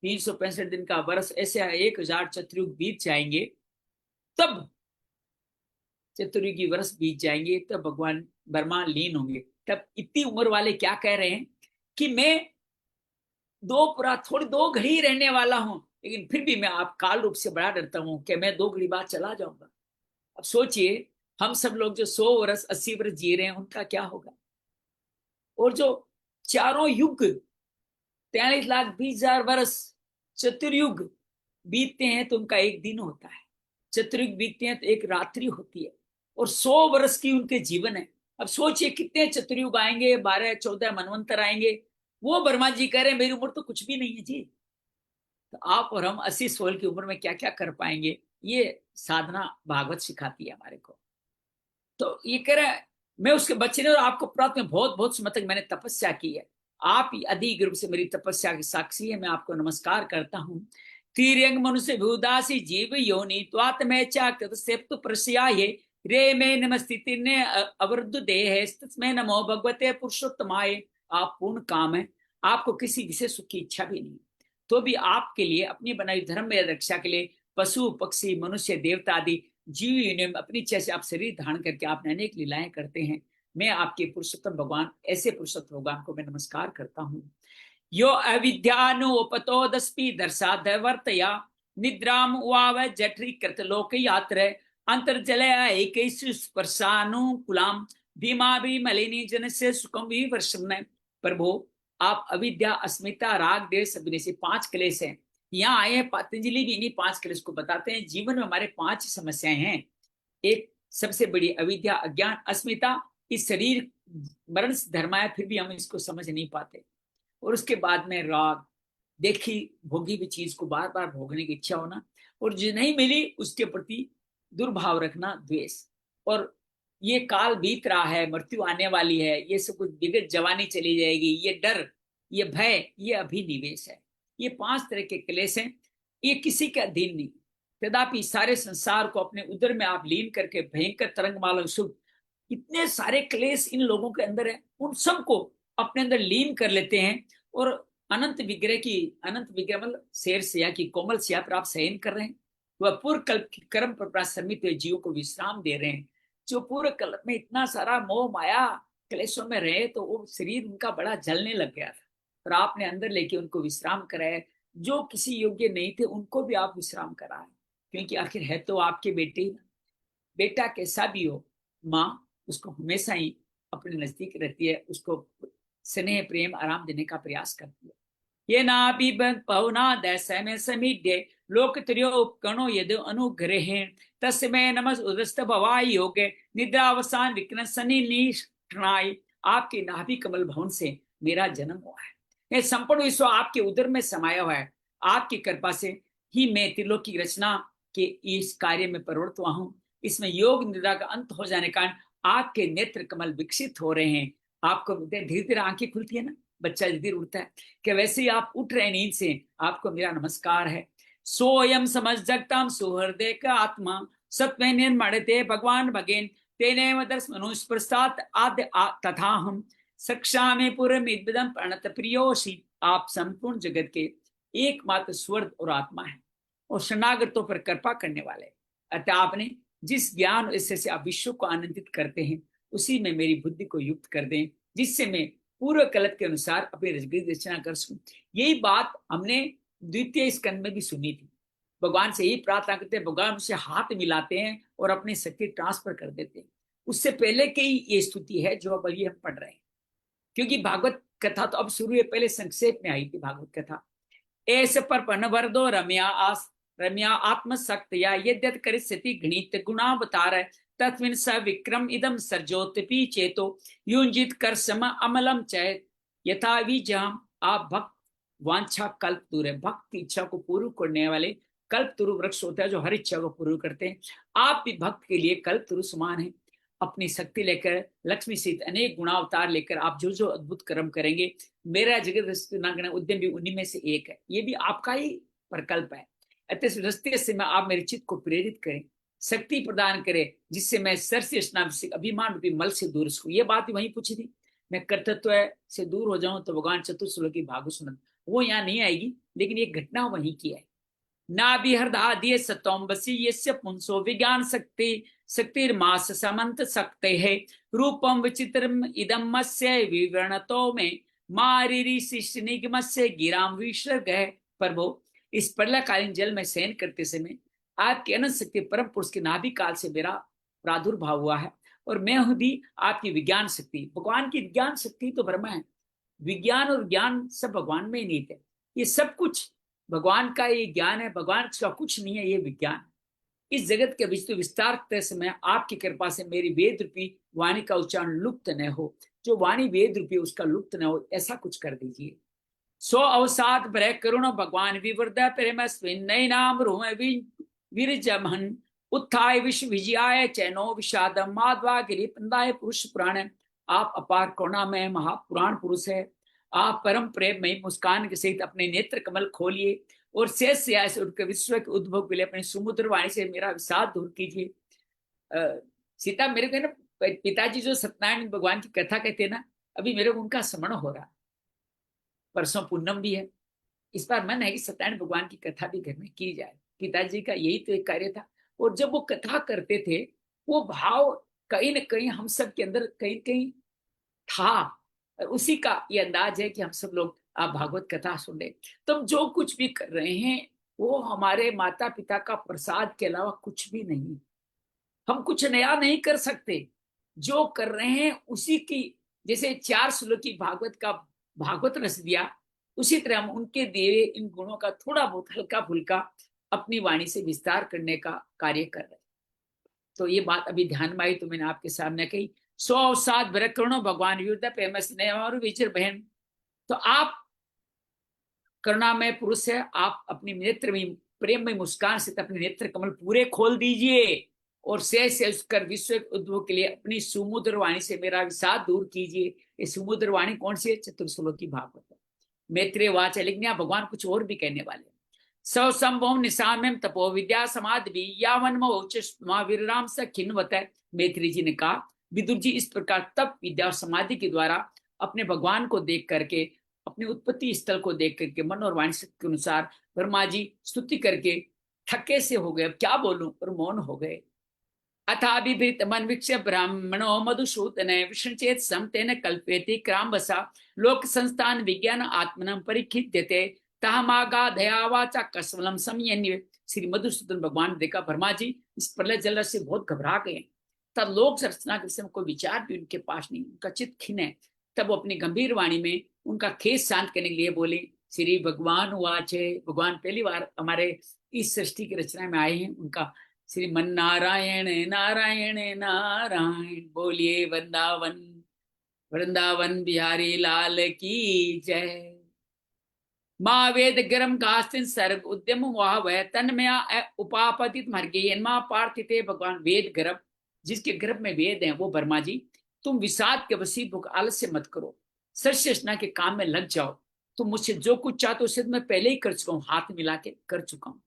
365 दिन का वर्ष, ऐसे 1,000 चतुर्युग बीत जाएंगे, तब चतुर्युगी वर्ष बीत जाएंगे, तब भगवान वर्मा लीन होंगे। तब इतनी उम्र वाले क्या कह रहे हैं कि मैं थोड़ी 2 घड़ी रहने वाला हूं, लेकिन फिर भी मैं आप काल रूप से बड़ा डरता हूं कि मैं 2 घड़ी बाद चला जाऊंगा। अब सोचिए हम सब लोग जो 100 वर्ष 80 वर्ष जी रहे हैं उनका क्या होगा? और जो चारों युग 43,20,000 वर्ष चतुर्युग बीतते हैं तो उनका एक दिन होता है, चतुर्युग बीतते हैं तो एक रात्रि होती है, और 100 वर्ष की उनके जीवन है। अब सोचिए कितने चतुर्युग आएंगे, 12-14 मनवंतर आएंगे। वो वर्मा जी कह रहे हैं मेरी उम्र तो कुछ भी नहीं है जी। तो आप और हम 80-100 की उम्र में क्या क्या कर पाएंगे? ये साधना भागवत सिखाती है हमारे को। तो ये कह रहा है मैं उसके बच्चे ने, और आपको प्राप्त में बहुत बहुत समय तक मैंने तपस्या की है, आप अधिक रूप से मेरी तपस्या की साक्षी है। मैं आपको नमस्कार करता हूँ। तिर्यंग मनुष्य भूदासी जीव योनि त्वात्मैचा कृतसेप्तु प्रस्याये रे मे नमस्ति ने अवरुद्ध देह तस्मै नमो भगवते पुरुषोत्तमाय। आप पूर्ण काम है, आपको किसी विशेष सुख की इच्छा भी नहीं, तो भी आपके लिए अपनी बनाई धर्म में रक्षा के लिए पशु पक्षी मनुष्य देवता आदि जीव योनि में अपनी इच्छा से आप शरीर धारण करके आपने अनेक लीलाएं करते हैं। मैं आपके पुरुषोत्तम भगवान, ऐसे पुरुषोत्तम भगवान को मैं नमस्कार करता हूँ। यो अविद्यानुपतो दस्पि दर्शादवर्तया निद्राम वाव जठरी कृत लोक यात्र अंतर्जलया एकैषु स्पर्शानुकुलाम भीमा भी मलिनी जन से सुखम भी वर्षम। प्रभु, आप अविद्या, अस्मिता, राग, द्वेष, अभिनय से 5 क्लेश हैं। यहाँ आए हैं पतंजलि भी इन्हीं 5 क्लेश को बताते हैं। जीवन में हमारे 5 समस्याएं हैं। एक सबसे बड़ी अविद्या, अज्ञान, अस्मिता। इस शरीर मरण से धर्म है, फिर भी हम इसको समझ नहीं पाते। और उसके बाद में राग, देखी भोगी भी चीज को बार बार भोगने की इच्छा होना, और जो नहीं मिली उसके प्रति दुर्भाव रखना, द्वेष। और ये काल बीत रहा है, मृत्यु आने वाली है, ये सब कुछ विगत, जवानी चली जाएगी, ये डर, ये भय, ये अभिनिवेश है। ये 5 तरह के क्लेश हैं। ये किसी के अधीन नहीं। तथापि सारे संसार को अपने उदर में आप लीन करके भयंकर तरंगमाला शुभ, इतने सारे क्लेश इन लोगों के अंदर है, उन सबको अपने अंदर लीन कर लेते हैं। और अनंत विग्रह की, अनंत विग्रह मतलब शेर सिया की कोमल सिया पर आप शयन कर रहे हैं। वह पूर्व कल्प की कर्म पर प्राश्रमित हुए जीवों को विश्राम दे रहे हैं। जो पूर्व कल्प में इतना सारा मोह माया क्लेशों में रहे, तो वो शरीर उनका बड़ा जलने लग गया था, और आपने अंदर लेके उनको विश्राम कराया। जो किसी योग्य नहीं थे उनको भी आप विश्राम कराए, क्योंकि आखिर है तो आपके बेटे ही ना। बेटा कैसा भी हो, माँ उसको हमेशा ही अपने नजदीक रहती है, उसको स्नेह प्रेम आराम देने का प्रयास करती है। ये ना भी पवना दैसे में समीड्य लोक त्रियो उपकरणों यदि अनुग्रह तस्मै नमस् उदस्त भवाई योगे निद्रावसान विघ्न सनी निष्णाय। आपके नाभि कमल भवन से मेरा जन्म हुआ है। ये संपूर्ण विश्व आपके उदर में समाया हुआ है। आपकी कृपा से ही मैं त्रिलोक की रचना के इस कार्य में प्रवृत्त हुआ हूँ। इसमें योग निद्रा का अंत हो जाने का आपके नेत्र कमल विकसित हो रहे हैं। आपको धीरे धीरे आंखें खुलती है ना, बच्चा धीरे धीरे उठता है, कि वैसे ही आप उठ रहे नींद से, आपको मेरा नमस्कार है। सोयम समझ जगताम सुहृदय का आत्मा सत्व निर्मणते भगवान भगेन तेने दर्शनुस्प्रसाद आद्य तथा हम सक्षा में पूर्वमिदम प्रणत प्रियोशी। आप संपूर्ण जगत के एकमात्र स्वर्ग और आत्मा है, और शरणागतों पर कृपा करने वाले। अतः आपने जिस ज्ञान ऐसे से आप विश्व को आनंदित करते हैं, उसी में मेरी बुद्धि को युक्त कर दें, जिससे मैं पूर्व कल्प के अनुसार अपनी रचना कर सकूं। यही बात हमने द्वितीय स्कंद में भी सुनी थी। भगवान से यही प्रार्थना करते हैं, भगवान उससे हाथ मिलाते हैं और अपनी शक्ति ट्रांसफर कर देते हैं। उससे पहले की ये स्तुति है जो अब अभी हम पढ़ रहे हैं, क्योंकि भागवत कथा तो अब शुरू है, पहले संक्षेप में आई थी भागवत कथा। ऐसे पर पन वरदो रम्या आत्मशक्तया यद्यत करिष्यति गणित गुणावतार तस्मिन् स विक्रम इदम सर्जोतपि चेतो युंजित कर्षम अमलम चैत यथा विजम। आप भक्त वांछा कल्प दूर है, भक्त की इच्छा को पूर्ण करने वाले कल्प तुरु वृक्ष होता है जो हर इच्छा को पूर्ण करते हैं। आप भी भक्त के लिए कल्प तुरु समान है। अपनी शक्ति लेकर, लक्ष्मी सहित अनेक गुणावतार लेकर आप जो जो अद्भुत कर्म करेंगे, मेरा जगत उद्यम भी उन्हीं में से एक है। ये भी आपका ही प्रकल्प है। अतः रस्ते से मैं आप मेरे चित्त को प्रेरित करें, शक्ति प्रदान करें, जिससे मैं सर से स्नान से अभिमान रूपी मल से दूर सकूं। ये बात वहीं पूछी थी, मैं कर्तृत्व से दूर हो जाऊं तो भगवान चतुर्श्लोकी भागवत, वो यहाँ नहीं आएगी, लेकिन ये घटना वहीं की है। ना भी हृदय सतोम बसी ये पुंसो विज्ञान शक्ति शक्तिर्मास समंत सकते है रूपम विचित्रम इदम मत्स्य विवरणतो में मारिरी शिष्य निगमस्य गिराम विसर्ग है। प्रभु, इस प्रलयकालीन जल में शयन करते समय आपकी अनंत शक्ति परम पुरुष के नाभि काल से मेरा प्रादुर्भाव हुआ है, और मैं हूं भी आपकी विज्ञान शक्ति। भगवान की विज्ञान शक्ति तो ब्रह्म है, विज्ञान और ज्ञान सब भगवान में ही नहीं थे। ये सब कुछ भगवान का ये ज्ञान है, भगवान का कुछ नहीं है ये विज्ञान। इस जगत के विस्तार समय आपकी कृपा से मेरी वेद रूपी वाणी का उच्चारण लुप्त न हो। जो वाणी वेद रूपी उसका लुप्त न हो, ऐसा कुछ कर दीजिए। सो अवसाद भय करुण भगवान विवृद्ध प्रेमस्विन नई नाम रोम विरजमहन उत्थाय विश्व विजयाय चैनो विषादम माधवा गिरी पंदाय पुरुष पुराण। आप अपार करुणा में महापुराण पुरुष है। आप परम प्रेम में मुस्कान के सहित अपने नेत्र कमल खोलिए और शेष से उठकर विश्व के उद्भव के लिए अपने समुद्र वाणी से मेरा विषाद दूर कीजिए। सीता, मेरे को ना पिताजी जो सत्यनारायण भगवान की कथा कहते हैं ना, अभी मेरे को उनका स्मरण हो रहा। परसों पूनम भी है, इस बार मन है कि सत्यनारायण भगवान की कथा भी घर में की जाए। पिताजी का यही तो एक कार्य था। और जब वो कथा करते थे, वो भाव कहीं ना कहीं हम सब के अंदर कहीं कहीं था। और उसी का ये अंदाज है कि हम सब लोग आप भागवत कथा सुन रहे, तो हम जो कुछ भी कर रहे हैं वो हमारे माता पिता का प्रसाद के अलावा कुछ भी नहीं। हम कुछ नया नहीं कर सकते, जो कर रहे हैं उसी की, जैसे 4 श्लोक की भागवत का भागवत रस दिया, उसी तरह हम उनके दिए इन गुणों का थोड़ा बहुत हल्का फुल्का अपनी वाणी से विस्तार करने का कार्य कर रहे हैं। तो ये बात अभी ध्यान में आई तो मैंने आपके सामने कही। 107 करुणो भगवान विरुद्ध प्रेम स्नेह और विचर बहन। तो आप करुणामय पुरुष है, आप अपनी नेत्र में प्रेम में मुस्कान से अपने नेत्र कमल पूरे खोल दीजिए और से कर विश्व उद्भव के लिए अपनी सुमुद्र वाणी से मेरा विषाद दूर कीजिए। ये सुमुद्र वाणी कौन सी है? चतुर्श्लोक की भागवत है। मैत्रेय वाच, लेकिन भगवान कुछ और भी कहने वाले। सौ संभव निशाम तपो विद्या समाधि यावन महावीराम से खिन्वत है। मैत्री जी ने कहा, विदुर जी इस प्रकार तप विद्या और समाधि के द्वारा अपने भगवान को देख करके, अपनी उत्पत्ति स्थल को देख करके मन और वाणी के अनुसार ब्रह्मा जी स्तुति करके थके से हो गए, क्या बोलूं, और मौन हो गए। अथाभिभृत मन विक्ष ब्राह्मणो मधुसूदन विष्णुचेत सम तेन कल्पेति क्रांबसा लोक संस्थान विज्ञान आत्मनम परिखिद्यते तहमागा दया वाचा कसवलम समयन्य। श्री मधुसूदन भगवान ने देखा ब्रह्मा जी इस प्रलय जल से बहुत घबरा गए, तब लोक रचना के विषय कोई विचार भी उनके पास नहीं, उनका चित्त खिन्न है। तब वो अपनी गंभीर वाणी में उनका खेस शांत करने के लिए बोले, श्री भगवान वाचे। भगवान पहली बार हमारे इस सृष्टि की रचना में आए हैं। उनका श्रीमन नारायण नारायण नारायण, बोलिए वृंदावन वृंदावन बिहारी लाल की जय। माँ वेद गर्म गास्तिन सर्ग उद्यम वाह वह तन्मया उपापतित मर्गे माँ पार्थिते। भगवान वेद गर्भ, जिसके गर्भ में वेद हैं, वो ब्रह्मा जी, तुम विषाद के वसी भूख आलस्य मत करो, सरस्वना के काम में लग जाओ। तुम मुझसे जो कुछ चाहते हो सिद्ध मैं पहले ही कर चुका हूँ, हाथ मिला के कर चुका हूँ।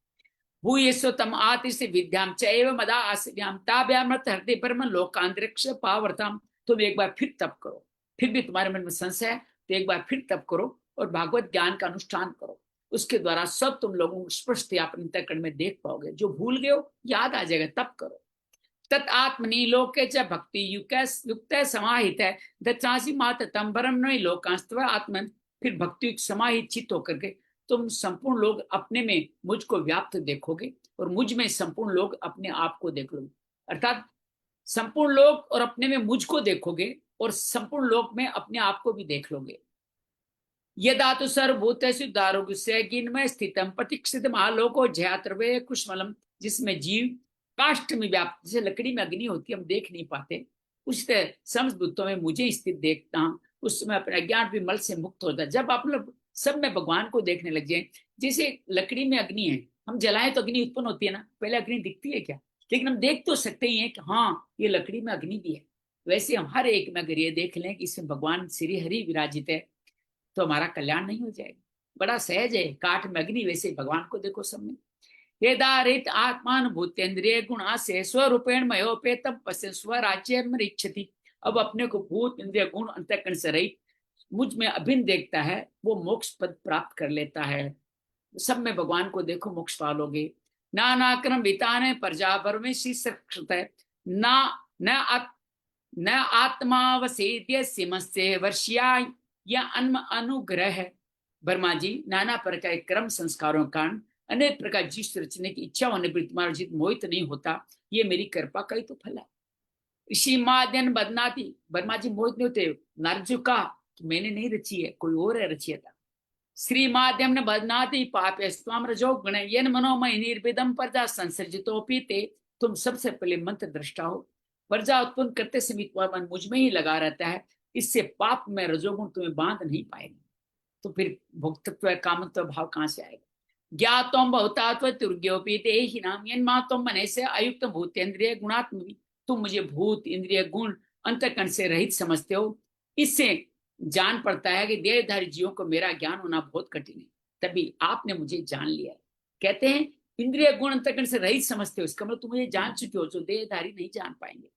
भूयसो तम आतिश विद्याम चैव मदा आश्रयाम ताभ्यामृत हृदय परम लोकांतरिक्ष पावर्ताम। तुम एक बार फिर तप करो, फिर भी तुम्हारे मन में संशय है तो एक बार फिर तप करो और भागवत ज्ञान का अनुष्ठान करो। उसके द्वारा सब तुम लोगों को स्पष्ट अपने अंतःकरण में देख पाओगे। जो भूल गए हो याद आ जाएगा, तप करो। तत् आत्मनि लोके च भक्ति युक्त समाहित है दचासी मात तंबरम लोकांस्तव आत्मन। फिर भक्ति समाहित चित्त होकर के तुम संपूर्ण लोग अपने में मुझको व्याप्त देखोगे और मुझ में संपूर्ण लोग अपने आप को देख लोगे। अर्थात संपूर्ण लोग और अपने में मुझको देखोगे और संपूर्ण लोक में अपने आप को भी देख लोगे। यदा तो सर्वभूतेषु दारुगुस्सैगिन्मय स्थितम प्रतीक्षित महालोको जयात्रवे कुष्मलम। जिसमें जीव काष्ठ में व्याप्त, जैसे लकड़ी में अग्नि होती है हम देख नहीं पाते, उस तरह समस्त भूतों में मुझे स्थित देखता हूं। उस समय अपने अज्ञान भी मल से मुक्त होता है। जब आप लोग सब में भगवान को देखने लग जाए, जैसे लकड़ी में अग्नि है, हम जलाएं तो अग्नि उत्पन्न होती है ना, पहले अग्नि दिखती है क्या? लेकिन हम देख तो सकते ही हैं कि हाँ ये लकड़ी में अग्नि भी है। वैसे हम हर एक में अगर ये देख लें कि इसमें भगवान श्री हरि विराजित है तो हमारा कल्याण नहीं हो जाएगा। बड़ा सहज है, काठ में अग्नि, वैसे भगवान को देखो सब में। वेदारित आत्मान भूतेन्द्रिय गुणा से स्वरूपेण मयोपेतम पश्य स्वराज्य मरीक्षति। अब अपने को भूत इंद्रिय गुण अंतःकरण से रहित मुझ में अभिन्न देखता है, वो मोक्ष पद प्राप्त कर लेता है। सब में भगवान को देखो, मोक्ष पालोगे। नाना क्रम विताने प्रजापर में शीर्षक है ना न आत्मावसेद्य सिमस्य वर्षिया या अन्म अनुग्रह है। ब्रह्मा जी, नाना प्रकार के क्रम संस्कारों के कारण अनेक प्रकार जिस रचने की इच्छा होने पर तुम्हारा जित मोहित नहीं होता, ये मेरी कृपा का ही तो फल है। ऋषि माद्यन बदनाती, ब्रह्मा जी मोहित नहीं होते। नारद का तो मैंने नहीं रची है, कोई और है रचियता। श्री माध्यम ने बदनाती पापे स्वाम रजो गुण यन मनोमय निर्विदम प्रजा संसर्जितोपि ते। तुम सबसे पहले मंत्र दृष्टा हो, प्रजा उत्पन्न करते समय तुम्हारा मन मुझ में ही लगा रहता है, इससे पाप में रजोगुण तुम्हें बांध नहीं पाएगा। तो फिर भोक्तत्व कामत्व भाव कहां से आएगा? ज्ञातम बहुतात्व तुर्ग्योपि देहि नाम यन्मात्म मने से अयुक्त भूतेन्द्रिय गुणात्म। तुम मुझे भूत इंद्रिय गुण अंतकरण से रहित समझते हो, इससे जान पड़ता है कि देहधारी जीवों को मेरा ज्ञान होना बहुत कठिन है, तभी आपने मुझे जान लिया है। कहते हैं इंद्रिय गुण अंतकरण से रहित समझते हो, इसका मतलब तुम मुझे जान चुके हो, जो देहधारी नहीं जान पाएंगे।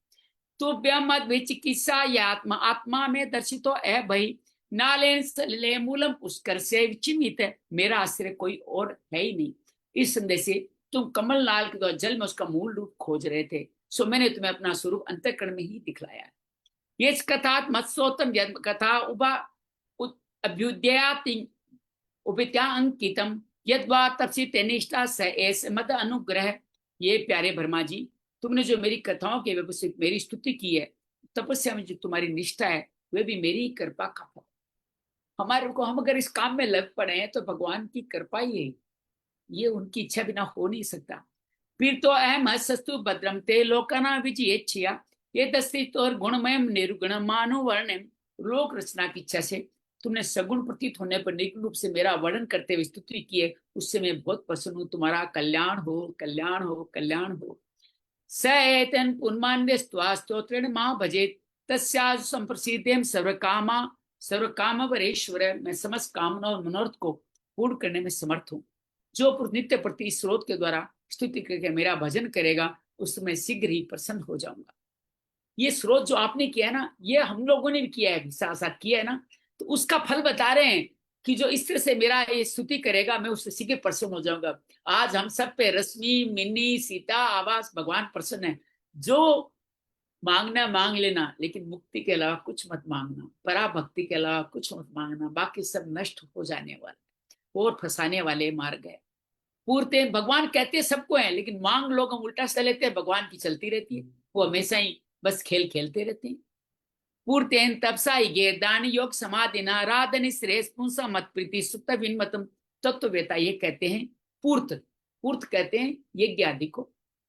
तो व्यामद विचिकित्सा या आत्मा, आत्मा में दर्शितो है भाई नाले मूलम पुष्कर से विचिमित है। मेरा आश्रय कोई और है ही नहीं। इस संदेश से तुम कमल नाल के द्वारा जल में उसका मूल रूप खोज रहे थे, सो मैंने तुम्हें अपना स्वरूप अंतःकरण में ही दिखलाया। ये कथा मत्सोत्तम कथा उभा अभ्युदयाति उपित्या अंकितम यद्वा तपसी तेनिष्ठा स एस मद अनुग्रह। ये प्यारे ब्रह्मा जी, तुमने जो मेरी कथाओं के व्यवस्थित मेरी स्तुति की है, तपस्या में जो तुम्हारी निष्ठा है, वे भी मेरी कृपा का फल। हमारे को हम अगर इस काम में लग पड़े हैं तो भगवान की कृपा ही है, ये उनकी इच्छा बिना हो नहीं सकता। फिर तो अहम सस्तु भद्रम ते लोकना विजयेच्छया ये दस्तित्व और गुणमय निर्गुण मानो वर्णन। लोक रचना की इच्छा से तुमने सगुण प्रतीत होने पर निर्गुण रूप से मेरा वर्णन करते हुए स्तुति की है, उससे मैं बहुत प्रसन्न हूं। तुम्हारा कल्याण हो, कल्याण हो, कल्याण हो। स एतन पुन्मान्य स्तोत्रेण मां भजेत तस्या संप्रसिद्धेम सर्वकामा सर्वकाम वरेश्वर। मैं समस्त कामना और मनोरथ को पूर्ण करने में समर्थ हूँ। जो पुरुष नित्य प्रति स्रोत के द्वारा स्तुति करके मेरा भजन करेगा, उसमें शीघ्र ही प्रसन्न हो जाऊंगा। ये स्रोत जो आपने किया है ना, ये हम लोगों ने भी किया है, साथ साथ किया है ना, तो उसका फल बता रहे हैं कि जो इस तरह से मेरा ये स्तुति करेगा, मैं उससे शीघ्र प्रसन्न हो जाऊंगा। आज हम सब पे रश्मि, मिन्नी, सीता, आवास, भगवान प्रसन्न है। जो मांगना मांग लेना, लेकिन मुक्ति के अलावा कुछ मत मांगना, पराभक्ति के अलावा कुछ मत मांगना, बाकी सब नष्ट हो जाने वाले और फंसाने वाले मार्ग है। पूर्ते भगवान कहते सबको है, लेकिन मांग लोग हम उल्टा से लेते हैं, भगवान की चलती रहती है, वो हमेशा ही बस खेल खेलते रहते हैं। पूर्तेन तपसा गे दान योग समाधि नाराधन श्रेष्ठ पुंसा मत प्रीति सुप्त विनमतम तत्ववेता ये कहते हैं पूर्त। पूर्त कहते हैं यज्ञ आदि को,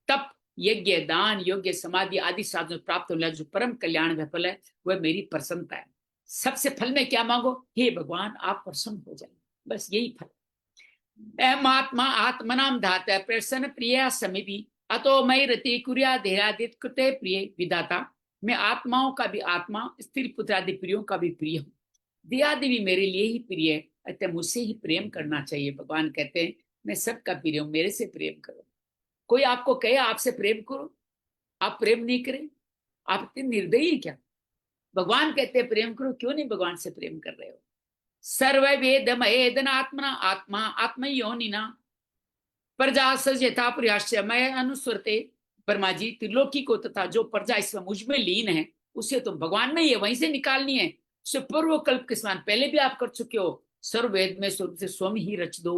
तप, यज्ञ, दान, योग्य, समाधि आदि साधनों प्राप्त होने जो परम कल्याण का फल है, वह मेरी प्रसन्नता है। सबसे फल में क्या मांगो, हे भगवान आप प्रसन्न हो जाए, बस यही फल। महात्मा आत्मनाम धाता प्रसन्न प्रिय समीपी अतो मई रति कुरिया धैर्यादित कृते प्रिय विदाता। मैं आत्माओं का भी आत्मा, स्त्री पुत्र आदि प्रियों का भी प्रिय हूँ। दियादि भी मेरे लिए ही प्रिय है, अतः मुझसे ही प्रेम करना चाहिए। भगवान कहते हैं मैं सबका प्रिय हूँ, मेरे से प्रेम करो। कोई आपको कहे आपसे प्रेम करो, आप प्रेम नहीं करें, आप इतने निर्दयी क्या? भगवान कहते हैं प्रेम करो, क्यों नहीं भगवान से प्रेम कर रहे हो? सर्व वेदमयेदन आत्मना आत्मा आत्मयोनिना प्रजा सजता प्रयाश्चमय अनुस्वरते। ब्रह्मा जी, त्रिलोकी को तथा जो प्रजा इसमें मुझ में लीन है, उसे तो भगवान में ही है, वहीं से निकालनी है। उसे पूर्व कल्प के समान पहले भी आप कर चुके हो। सर्व वेद में स्वरूप से स्वयं ही रच दो।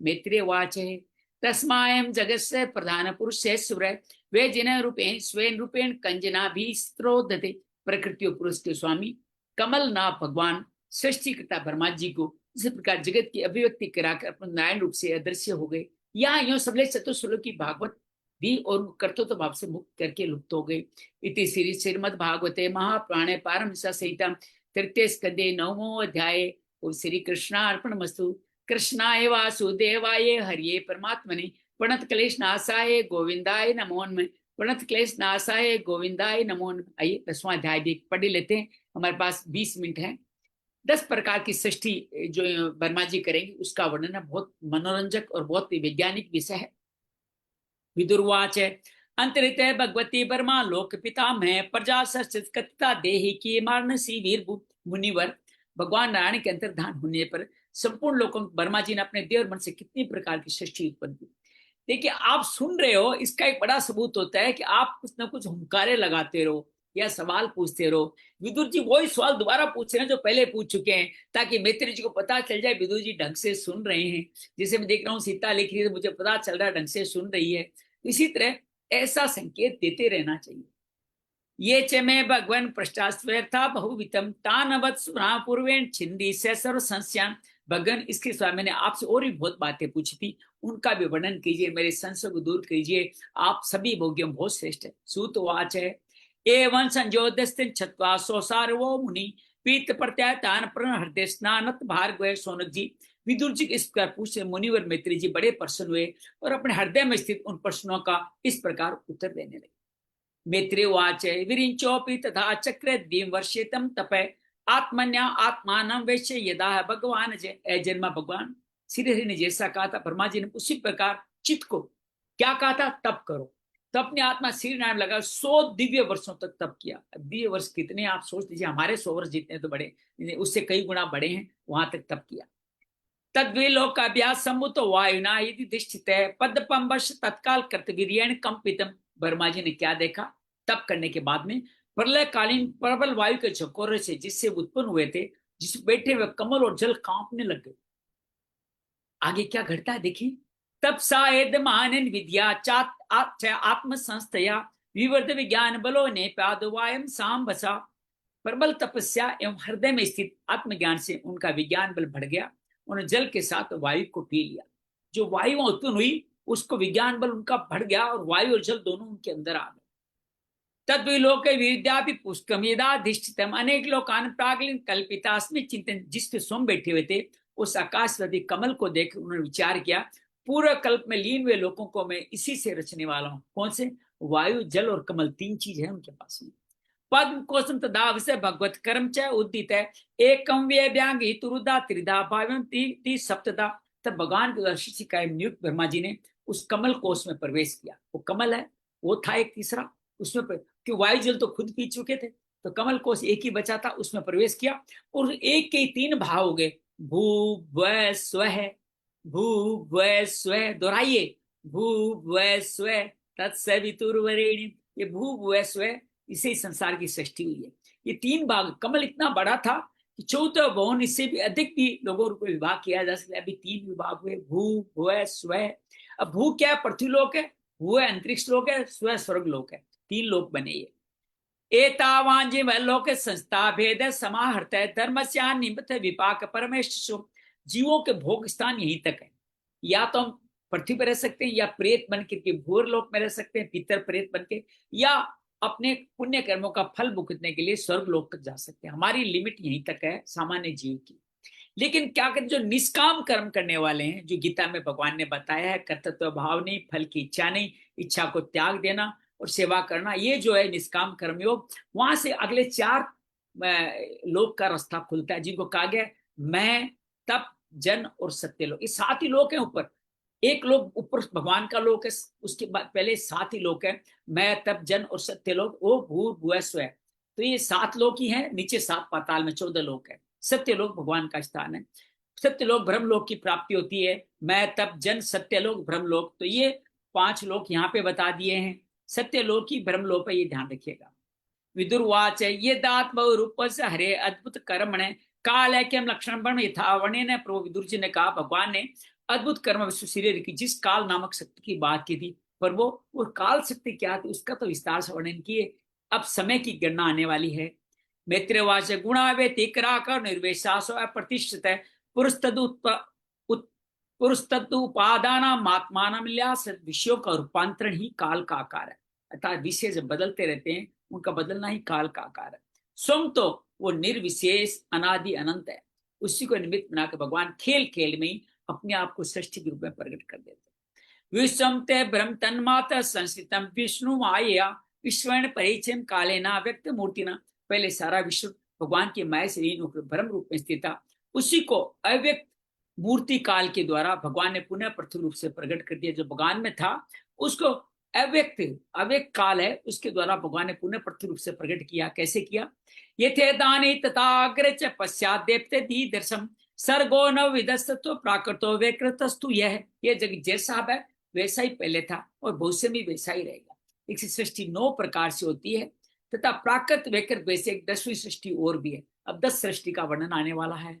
मैत्रेय वाच है तस्मायम जगत से प्रधान पुरुष से सुर वे जिन रूपेण स्वेन रूपेण कंजना भी स्त्रोदते। प्रकृति पुरुष के स्वामी कमल ना भगवान सृष्टिकर्ता ब्रह्मा जी को इस प्रकार जगत की अभिव्यक्ति कराकर अपने नारायण रूप से अदृश्य हो गए। यहाँ यो सबले चतुर्श्लोक की भागवत भी और कर्तृत्व भाव से मुक्त करके लुप्त हो गए। इति श्री श्रीमद् भागवते महापुराणे पारमहंस संहिता तृतीय स्कंदे 9वां अध्याय। श्री कृष्णार्पणमस्तु। कृष्णाय वासुदेवाय हरिये परमात्मने प्रणत क्लेश नाशाय गोविंदाय नमो नमः। प्रणत क्लेश नाशाय गोविंदाय नमो नमः। आइए 10वां अध्याय भी पढ़ लेते हैं, हमारे पास 20 मिनट है। 10 प्रकार की सृष्टि जो वर्मा जी करेंगे उसका वर्णन है, बहुत मनोरंजक और बहुत वैज्ञानिक विषय है। विदुर्वाच अंतरित भगवती वर्मा लोक पिता में प्रजा सचित कथिता देही की मानसी वीर मुनिवर। भगवान नारायण के अंतर्धान होने पर संपूर्ण लोगों वर्मा जी ने अपने देह और मन से कितनी प्रकार की सृष्टि उत्पन्न की। देखिए आप सुन रहे हो, इसका एक बड़ा सबूत होता है कि आप कुछ ना कुछ हुंकारे लगाते रहो या सवाल पूछते रहो। विदुर जी वही सवाल दोबारा पूछ रहे हैं जो पहले पूछ चुके हैं, ताकि मैत्री जी को पता चल जाए विदुर जी ढंग से सुन रहे हैं। जैसे मैं देख रहा हूँ सीता लिख रही है तो मुझे पता चल रहा है ढंग से सुन रही है। इसी तरह ऐसा संकेत देते रहना चाहिए। ये च में भगवान पृष्ठास्वर्था बहुवितम तानवत सुना पूर्वेण छिंदी से सर्व संस्यान। भगवान इसके स्वामी ने आपसे और भी बहुत बातें पूछी थी, उनका भी वर्णन कीजिए, मेरे संशय को दूर कीजिए, आप सभी भोग्यों बहुत श्रेष्ठ है। सूतवाच है एवं संजोदस्तिन छत्वा सोसार वो मुनि पीत प्रत्यातान प्रण हृदय स्नानत भार्गव। सोनक जी विदुर जी इस प्रकार पूछे, मुनिवर मैत्री जी बड़े प्रसन्न हुए और अपने हृदय में स्थित उन प्रश्नों का इस प्रकार उत्तर देने लगे। मैत्री वाच विरिंचोपि तथा चक्र दीम वर्षेतम तपय आत्मन्या आत्मान वैश्य यदा भगवान जय जन्मा। भगवान श्री हरि ने जैसा कहा था ब्रह्मा जी ने उसी प्रकार चित्त को क्या कहा था, तप करो। तो अपने आत्मा श्री नारायण लगा 100 दिव्य वर्षों तक तप किया। दिव्य वर्ष कितने आप सोच लीजिए, हमारे 100 वर्ष जितने तो बड़े, उससे कई गुना बड़े हैं, वहां तक तप किया। तद्विलोक अभ्यास सम्मुतो वायुना यदि दिष्टित पद्मपंबश तत्काल कर्तवीर्येण कंपितम। वर्मा जी ने क्या देखा? तप करने के बाद में प्रलयकालीन प्रबल वायु के झकोरे से जिससे उत्पन्न हुए थे, जिस बैठे हुए कमल और जल कांपने लग गए। आगे क्या घटता है देखिए। तब सायदमान विद्या आत्म संस्थया विवर्ध विज्ञान बलो ने पादवायम सांबसा। प्रबल तपस्या एवं हृदय में स्थित आत्मज्ञान से उनका विज्ञान बल बढ़ गया। उन्होंने जल के साथ वायु को पी लिया। जो वायु उत्पन्न हुई उसको विज्ञान बल उनका बढ़ गया और वायु और जल दोनों उनके अंदर आ गए। तद्विलोक विद्या पुष्कम यदाधिष्ठितम अनेक लोकान प्रागलिन कल्पितास्मि चिंतन। जिसके स्वयं बैठे हुए थे उस आकाशवादी कमल को देख उन्होंने विचार किया, पूरा कल्प में लीन हुए लोगों को मैं इसी से रचने वाला हूं। कौन से? वायु, जल और कमल, तीन चीज है उनके पास में। पद्म कोसम तदाव से भगवत कर्म च उदित है एकम वे व्यांगी तुरुदा त्रिधा भाव्यम ती सप्तदा। तब भगवान के दर्शी सिखाए नियुक्त ब्रह्मा जी ने उस कमल कोष में प्रवेश किया। वो कमल है, वो था एक तीसरा उसमें क्यों वायु जल तो खुद पी चुके थे, तो कमल कोष एक ही बचा था, उसमें प्रवेश किया। और एक के तीन भाव हो गए, भू व स्व। भू व स्व दोहराइए, भू व स्व तत्सवितुर्वरेण्यम। ये भू व स्व, इसे ही संसार की सृष्टि हुई है। ये तीन भाग, कमल इतना बड़ा था कि 14 भवन, इससे भी अधिक भी लोगों को विभाग किया जा सकता है। अभी 3 विभाग हुए, भू भुव स्व। अब भू क्या है? पृथ्वीलोक है, भू है अंतरिक्ष लोक है, स्व स्वर्ग लोक है। 3 लोक बने ये। एतावांजे लोक संस्था भेद समाहर्त धर्मस्या निमित्त विपाक परमेश्वर। जीवों के भोग स्थान यहीं तक है। या तो हम पृथ्वी पर रह सकते हैं, या प्रेत बन के भूर लोक में रह सकते हैं, पितर प्रेत बन के, या अपने पुण्य कर्मों का फल भुगतने के लिए स्वर्ग लोक तक जा सकते हैं। हमारी लिमिट यहीं तक है सामान्य जीव की। लेकिन क्या करें, जो निष्काम कर्म करने वाले हैं, जो गीता में भगवान ने बताया है, कर्तव्य भाव नहीं, फल की इच्छा नहीं, इच्छा को त्याग देना और सेवा करना, ये जो है निष्काम कर्मयोग, वहां से अगले 4 लोक का रास्ता खुलता है, जिनको कहा गया मैं, तप, जन और सत्य लोक। ये 7 ही लोक है ऊपर। एक लोक ऊपर भगवान का लोक है, उसके बाद पहले 7 ही लोक है, मैं, तप, जन और सत्य लोक। वो भू भुव स्व। तो ये 7 लोक ही है, नीचे 7 पाताल में 14 लोक है। सत्यलोक भगवान का स्थान है। सत्यलोक ब्रह्मलोक की प्राप्ति होती है, मैं, तप, जन, सत्यलोक, ब्रह्मलोक। तो ये 5 लोक यहाँ पे बता दिए हैं। सत्यलोक ही ब्रह्मलोक है, ये ध्यान रखिएगा। विदुर्वाच ये दात्म रूप से हरे अद्भुत कर्म ने काल है कि हम लक्षण बन यथा वर्णे ने। प्रभु विदुर जी ने कहा भगवान ने अद्भुत कर्म विश्व शरीर की, जिस काल नामक शक्ति की बात की थी, पर वो काल शक्ति क्या थी उसका तो विस्तार से वर्णन किए। अब समय की गणना आने वाली है। मैत्रेवाच गुणावेतिकराकर निर्वेशासो प्रतिष्ठित है पुरुषतुपादानात्मान विषयों का रूपांतरण ही काल का आकार है। अर्थात विषय जब बदलते रहते हैं, उनका बदलना ही काल का आकार है। स्वयं तो वो निर्विशेष अनादि अनंत है। उसी को निमित्त बनाकर भगवान खेल खेल में ही अपने आप को सृष्टि के रूप में प्रकट कर देते हैं। विश्वम ते ब्रह्म तन्मात्र संस्कृतम विष्णु माया विश्वण परिचय कालेना व्यक्त मूर्तिना। पहले सारा विश्व भगवान की माया से लीन होकर ब्रह्म रूप में स्थित था, उसी को अव्यक्त मूर्ति काल के द्वारा भगवान ने पुनः पृथ्वी रूप से प्रकट कर दिया। जो भगवान में था उसको अव्यक्त काल है, उसके द्वारा भगवान ने पुनः पृथ्वी रूप से प्रकट किया। कैसे किया? ये थे दानी तथाग्र च पश्चात देवते दी दर्शम सर्गो न विदस्तु प्राकृतो व्यकृतस्तु। यह जग जैसा है वैसा ही पहले था और भविष्य में वैसा ही रहेगा। एक सृष्टि 9 प्रकार से होती है तथा प्राकृत व्यकृत वैसे एक 10वीं सृष्टि और भी है। अब 10 सृष्टि का वर्णन आने वाला है।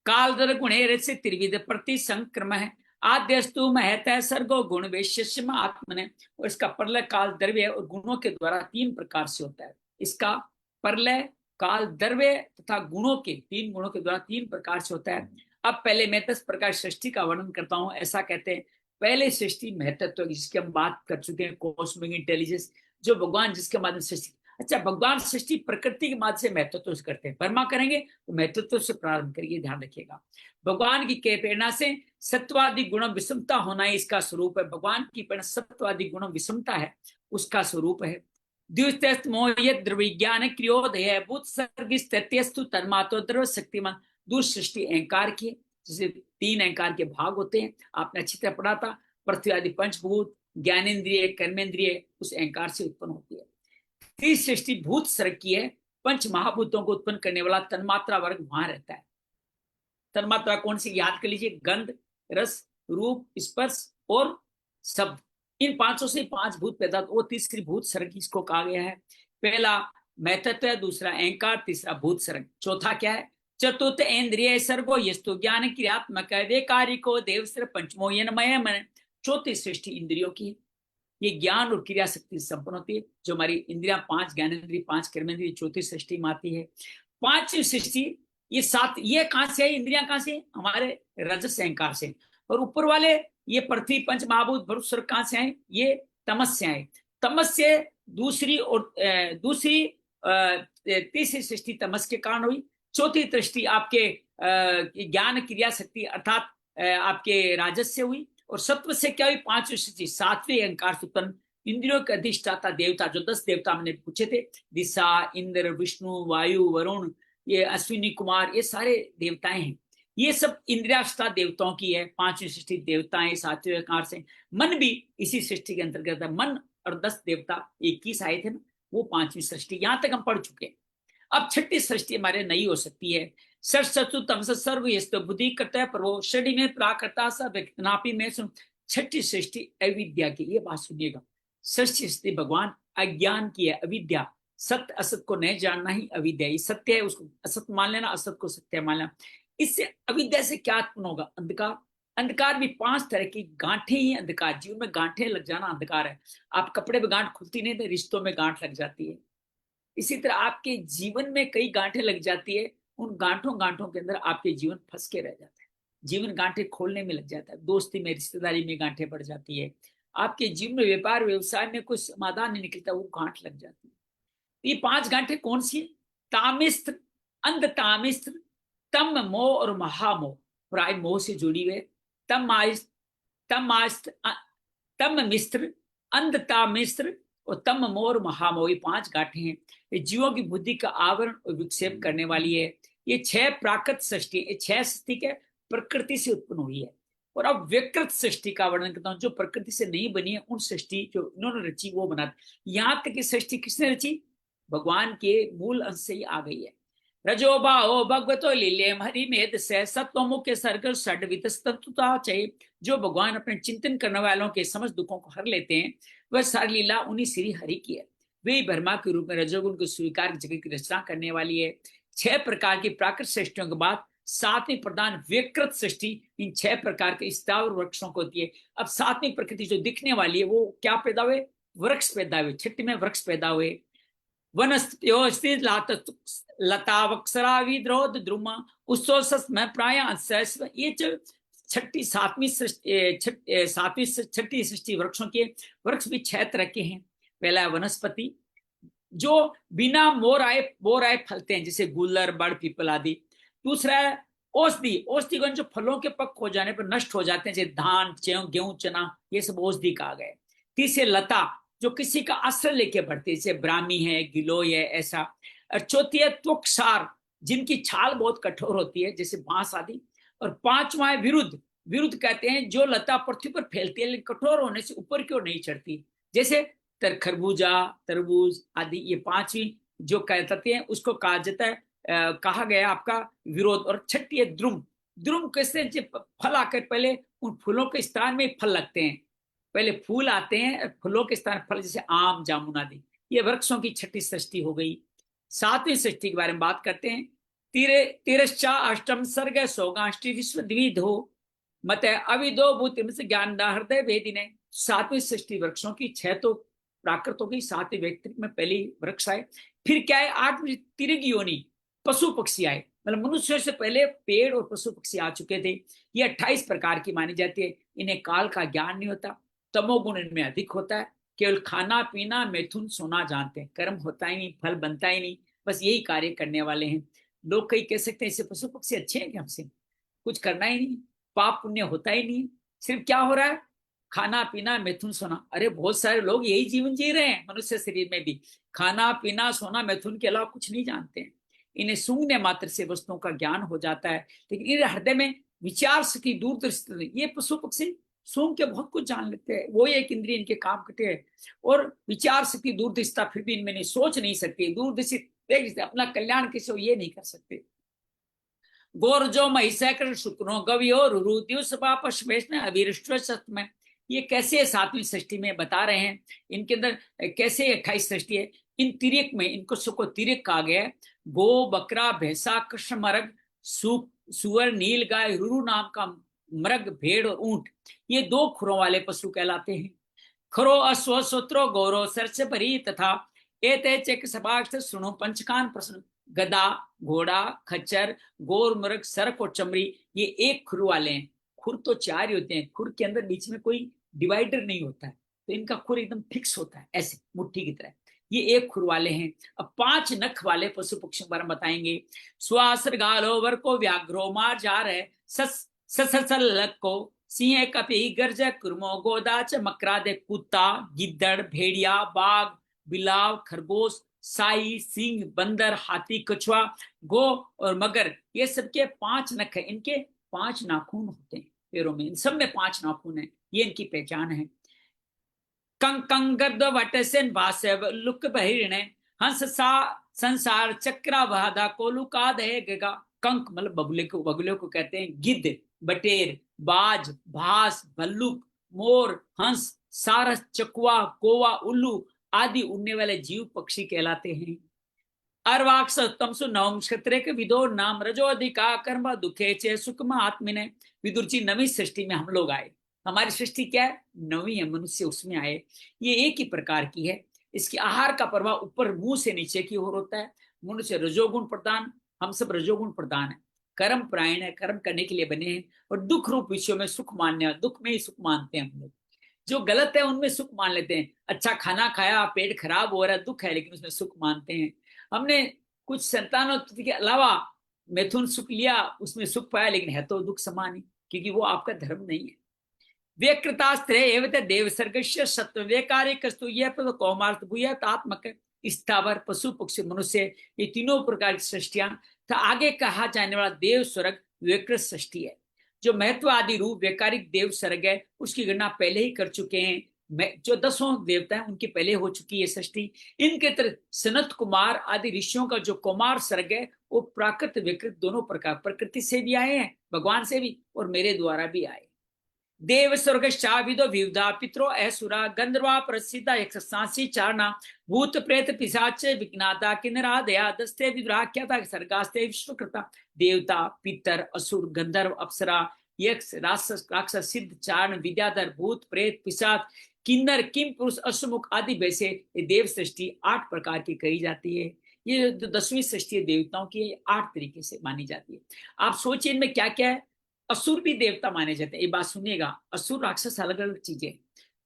काल दर गुणे से त्रिविध प्रति संक्रम है आद्यस्तु महत सर्गो गुण वैश्य आत्मने। और इसका प्रलय काल द्रव्य और गुणों के द्वारा 3 प्रकार से होता है। इसका प्रलय काल द्रव्य तथा गुणों के 3 गुणों के द्वारा 3 प्रकार से होता है। अब पहले मैं 10 प्रकार सृष्टि का वर्णन करता हूं। ऐसा कहते हैं पहले सृष्टि महत्व जिसकी हम बात कर चुके हैं, कॉस्मिक इंटेलिजेंस, जो भगवान जिसके माध्यम से सृष्टि। अच्छा, भगवान सृष्टि प्रकृति के माध्यम से महत्व से करते हैं। वर्मा करेंगे तो महत्व से प्रारंभ करिए, ध्यान रखिएगा। भगवान की प्रेरणा से सत्वादि गुण विषमता होना ही इसका स्वरूप है। भगवान की प्रेरणा सत्वादि गुण विषमता है, उसका स्वरूप है। द्विज्ञान क्रियोदय भूत सर्गिस्तु तन्मातो द्रव शक्तिमान। दूर सृष्टि अहंकार की, जिसे 3 अहंकार के भाग होते हैं। आपने अच्छी तरह पढ़ा था। पृथ्वी आदि पंचभूत, ज्ञानेन्द्रिय, कर्मेंद्रिय उस अहंकार से उत्पन्न होती है। तीसरी सृष्टि भूत सर्ग की है। 5 महाभूतों को उत्पन्न करने वाला तन्मात्रा वर्ग वहां रहता है। तन्मात्रा कौन सी याद कर लीजिए, गंध, रस, रूप, स्पर्श और शब्द। इन पांचों से पांच भूत पैदा, वो तीसरी भूत सर्ग इसको कहा गया है। पहला महतत्व, दूसरा अहंकार, तीसरा भूत सर्ग, चौथा क्या है, चतुर्थ इंद्रिय सर्गो यस्तु ज्ञान क्रियात्मक वे कारिको देवस्त्र पंचमो यनमय मन। चौथी सृष्टि इंद्रियों की, ये ज्ञान और क्रिया शक्ति संपन्न होती है। जो हमारी इंद्रिया, पांच ज्ञानेन्द्रिय, पांच कर्मेंद्रिय, चौथी सृष्टि में आती है। पांचवी सृष्टि, ये सात, ये कहां से है, इंद्रिया कहां से, हमारे रजस अहंकार से। और ऊपर वाले ये पृथ्वी पंच महाभूत भरूत स्वर्ग कहां से आए, ये तमस से आए। तमस से दूसरी और तीसरी सृष्टि तमस के कारण हुई। चौथी दृष्टि आपके ज्ञान क्रिया शक्ति अर्थात आपके राजस से हुई। और सत्व से क्या हुई, पांचवी सृष्टि सातवें अहंकार से उत्पन्न इंद्रियों के अधिष्ठाता देवता, जो 10 देवता हमने पूछे थे, दिशा, इंद्र, विष्णु, वायु, वरुण, ये अश्विनी कुमार, ये सारे देवताएं हैं। ये सब इंद्रियाष्टा देवताओं की है। पांचवी सृष्टि देवताएं सातवें अहंकार से। मन भी इसी सृष्टि के अंतर्गत है। मन और 10 देवता 21 आए थे ना, वो पांचवी सृष्टि। यहां तक हम पढ़ चुके हैं। अब छठी सृष्टि हमारे नहीं हो सकती है। सर्व सर्व बुद्धि करता है प्रभो षडी में प्राकृता सब में सुन। छठी सृष्टि अविद्या की, ये बात सुनिएगा। षष्ठी सृष्टि भगवान अज्ञान की है, अविद्या। सत्य असत को नहीं जानना ही अविद्या। ये सत्य है, उसको असत मान लेना, असत को सत्य मान लेना। इससे अविद्या से क्या उत्पन्न होगा, अंधकार। अंधकार भी 5 तरह की गांठें ही अंधकार, जीवन में गांठें लग जाना अंधकार है। आप कपड़े में गांठ खुलती नहीं तो रिश्तों में गांठ लग जाती है। इसी तरह आपके जीवन में कई गांठें लग जाती है। उन गांठों के अंदर आपके जीवन फंस के रह जाता है। जीवन गांठें खोलने में लग जाता है। दोस्ती में, रिश्तेदारी में गांठें पड़ जाती है। आपके जीवन में, व्यापार व्यवसाय में कुछ समाधान नहीं निकलता, वो गांठ लग जाती है। ये 5 गांठें कौन सी है, तामिस्त्र, अंध तामिस्त्र, तम मोह और महामोह, प्राय मोह से जुड़ी हुई। तम मिस्त्र, अंध तामिस्त्र और तम मोह महामोह, ये 5 गांठें हैं। ये जीवों की बुद्धि का आवरण और विक्षेप करने वाली है। ये 6 प्राकृत सृष्टि, ये 6 सृष्टि के प्रकृति से उत्पन्न हुई है। और अब विकृत सृष्टि का वर्णन करता हूं, जो प्रकृति से नहीं बनी है, उन सृष्टि जो इन्होंने रची वो बनाती। यहां तक की सृष्टि किसने रची, भगवान के मूल अंश से ही आ गई है। रजो बाहो भगवतो लीलेम हरिमेद से सत्वमुख सर्ग षड्वितस्तुता चाहिए। जो भगवान अपने चिंतन करने वालों के समस्त दुखों को हर लेते हैं, वह सारी लीला उन्हीं श्री हरि की है। वे ब्रह्मा के रूप में रजोगुण को स्वीकार जगत की रचना करने वाली है। 6 प्रकार की प्राकृत सृष्टियों के बाद 7वीं प्रधान विकृत सृष्टि इन 6 प्रकार के स्थावर वृक्षों को होती है। अब 7वीं प्रकृति जो दिखने वाली है, वो क्या पैदा हुए, वृक्ष पैदा हुए। 6ठी में वृक्ष पैदा हुए। वनस्पति लतावक्षरा विद्रोध द्रुम उत्सव में प्राय। ये जो छठी सातवीं छठी सृष्टि वृक्षों के, वृक्ष भी 6 तरह के हैं। पहला है वनस्पति, जो बिना मोर आए फलते हैं, जैसे गुलर, बड़, पीपल आदि। दूसरा है औषधि, औषधिगण जो फलों के पक हो जाने पर नष्ट हो जाते हैं, जैसे धान, गेहूं, चना, ये सब औषधि कहा गया। तीसरे लता, जो किसी का आश्रय लेके बढ़ती है, जैसे ब्राह्मी है, गिलोय है, ऐसा। और चौथी है त्वक्सार, जिनकी छाल बहुत कठोर होती है, जैसे बांस आदि। और 5वां है विरुद्ध, विरुद्ध कहते हैं जो लता पृथ्वी पर फैलती है लेकिन कठोर होने से ऊपर की ओर नहीं चढ़ती, जैसे खरबूजा, तरबूज आदि। ये 5वीं जो कहते हैं उसको कहा जाता है, कहा गया आपका विरोध। और छठी है द्रुम, द्रुम कैसे, फल आकर पहले उन फूलों के स्थान में फल लगते हैं, पहले फूल आते हैं, फूलों के स्थान फल, जैसे आम, जामुन आदि। ये वृक्षों की छठी सृष्टि हो गई। 7वीं सृष्टि के बारे में बात करते हैं। तिरश्चा अष्टम सर्ग सौगाष्टी विश्व द्विधो मत अविदो भूत ज्ञान हृदय वेदिने। 7वीं सृष्टि वृक्षों की, 6 तो प्राकृत हो गई, 7वीं व्यक्ति में पहली वृक्ष आए। फिर क्या है, 8वीं तिरग योनि, पशु पक्षी आए। मतलब मनुष्य से पहले पेड़ और पशु पक्षी आ चुके थे। ये 28 प्रकार की मानी जाती है। इन्हें काल का ज्ञान नहीं होता, तमोगुण इनमें अधिक होता है। केवल खाना पीना मैथुन सोना जानते हैं, कर्म होता ही नहीं, फल बनता ही नहीं, बस यही कार्य करने वाले हैं। लोग कई कह सकते हैं इससे पशु पक्षी अच्छे हैं कि हमसे कुछ करना ही नहीं, पाप पुण्य होता ही नहीं, सिर्फ क्या हो रहा है, खाना पीना मैथुन सोना। अरे बहुत सारे लोग यही जीवन जी रहे हैं, मनुष्य शरीर में भी खाना पीना सोना मैथुन के अलावा कुछ नहीं जानते हैं। इन्हें सूंघने मात्र से वस्तुओं का ज्ञान हो जाता है, लेकिन इनके हृदय में विचार शक्ति दूरदृष्टि। ये पशु पक्षी सूंघ के बहुत कुछ जान लेते हैं, वो एक इंद्रिय इनके काम कटे है। और विचार शक्ति दूरदृष्टता, फिर भी इनमें नहीं, सोच नहीं सकती, दूरदृष्टि अपना कल्याण किसी ये नहीं कर सकते। गोरजो महिषैकर शुक्रो गव्यो रुरु दिवसपा पशुमेष्ण अविरष्ट सत्म। ये कैसे सातवीं सृष्टि में बता रहे हैं, इनके अंदर कैसे 28 सृष्टि है। इन तिरक में इनको सबको तिरक कहा गया है। गो, बकरा, भैंसा, कृष्ण मृग, सुअर, नील गाय, रुरु नाम का मृग, भेड़ और ऊंट, ये 2 खुरों वाले पशु कहलाते हैं। खरो अश्व सूत्रो गौरव सरस परी तथा एते चेक सभाष्ट सुनो पंचकान प्रश्न। गदा, घोड़ा, खच्चर, गोर, मृग, सरक और चमड़ी, ये 1 खुर वाले हैं। खुर तो 4 ही होते हैं, खुर के अंदर बीच में कोई डिवाइडर नहीं होता है, तो इनका खुर एकदम फिक्स होता है, ऐसे मुट्ठी की तरह। ये 1 खुर वाले हैं। अब 5 नख वाले पशु पक्षियों पर बताएंगे। स्वासर गालो वर को व्याघ्रो मार जा रहे ससल को सिंह, कपि, गर्ज, कुर्मो, गोदाच, मकरादे, कुत्ता, गिद्दड़, भेड़िया, बाघ, बिलाव, खरगोश, साई, सिंह, बंदर, हाथी, कछुआ, गो और मगर, ये सबके 5 नख है। इनके 5 नाखून होते हैं पैरों में, इन सब में 5 नाखून है, ये इनकी पहचान है। कंकंगर्द वटसेन भासेव लुक बहिर्णे हंस सा संसार चक्रा वादा कोलुकाद है गगा। कंक मतलब बगुले को कहते हैं। गिद्ध, बटेर, बाज, भास, भल्लुक, मोर, हंस, सारस, चकुआ, कोवा, उल्लू आदि उड़ने वाले जीव पक्षी कहलाते हैं। अर्वाक्ष तमसु नवम क्षत्रे के विदो नाम रजो अधिका कर्म दुखे चे सुखम आत्मिने। विदुर जी 9वीं सृष्टि में हम लोग आए। हमारी सृष्टि क्या है? 9वीं है, मनुष्य उसमें आए। ये एक ही प्रकार की है। इसकी आहार का प्रवाह ऊपर मुंह से नीचे की ओर होता है। मनुष्य रजोगुण प्रधान, हम सब रजोगुण प्रधान है। कर्म प्रायण है, कर्म करने के लिए बने हैं। और दुख रूप विषयों में सुख मानने, दुख में ही सुख मानते हैं हम लोग। जो गलत है उनमें सुख मान लेते हैं। अच्छा खाना खाया, पेट खराब हो रहा है, दुख है, लेकिन उसमें सुख मानते हैं। हमने कुछ संतानोत्पत्ति के अलावा मैथुन सुख लिया, उसमें सुख पाया, लेकिन है तो दुख समान ही, क्योंकि वो आपका धर्म नहीं है। व्यकृतास्त्रे एवं देव सर्गस्य सत्व व्यकार्य कस्तु यह पद कौमार्थ भूयात्मक स्थावर पशु पक्षी मनुष्य, ये तीनों प्रकार की सृष्टियां। तो आगे कहा जाने वाला देव स्वर्ग व्यकृत सृष्टि है। जो महत्व आदि रूप व्यकारिक देव स्वर्ग है, उसकी गणना पहले ही कर चुके हैं। जो 10 देवता है उनकी पहले हो चुकी है सृष्टि। इनके तरह सनत कुमार आदि ऋषियों का जो कुमार स्वर्ग है, वो प्राकृत विकृत दोनों प्रकार, प्रकृति से भी आए हैं, भगवान से भी, और मेरे द्वारा भी आए। देव स्वर्ग शाविदो विविधा पित्रो असुरा गंधर्वा प्रसिद्धा यक्षसांसी चारणा भूत प्रेत पिशाच विज्ञाता किन्नरा दया दस्ते विद्राख्याता सर्गास्ते विश्वकृता। देवता, पितर, असुर, गंधर्व, अप्सरा, यक्ष, राक्षस, सिद्ध, चारण, विद्याधर, भूत प्रेत, पिशाच, किन्नर, किम पुरुष, अश्वमुख आदि वैसे ये देव सृष्टि 8 प्रकार की कही जाती है। ये जो 10वीं सृष्टि देवताओं की 8 तरीके से मानी जाती है। आप सोचिए इनमें क्या क्या है। असुर भी देवता माने जाते हैं। ये बात सुनिएगा, असुर राक्षस अलग अलग चीजें।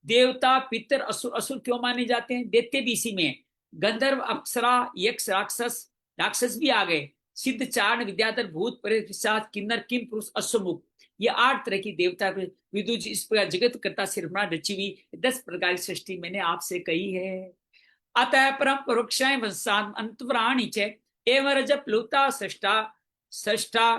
देवता, पितर, असुर। असुर क्यों माने जाते हैं? दैत्य भी इसी में। गंधर्व, अप्सरा, यक्ष, राक्षस, राक्षस भी आ गए। सिद्ध, चारण, विद्याधर, भूत प्रेत, पिशाच, किन्नर, किम पुरुष, अश्वमुख, ये 8 तरह की देवता। विदुर जी इस प्रकार जगत करता सिर्फना रची हुई 10 प्रकार की सृष्टि मैंने आपसे कही है। अतः परम परोक्षाय वंशान अंतप्राणी च एवं रज प्लुता सृष्टा सृष्टा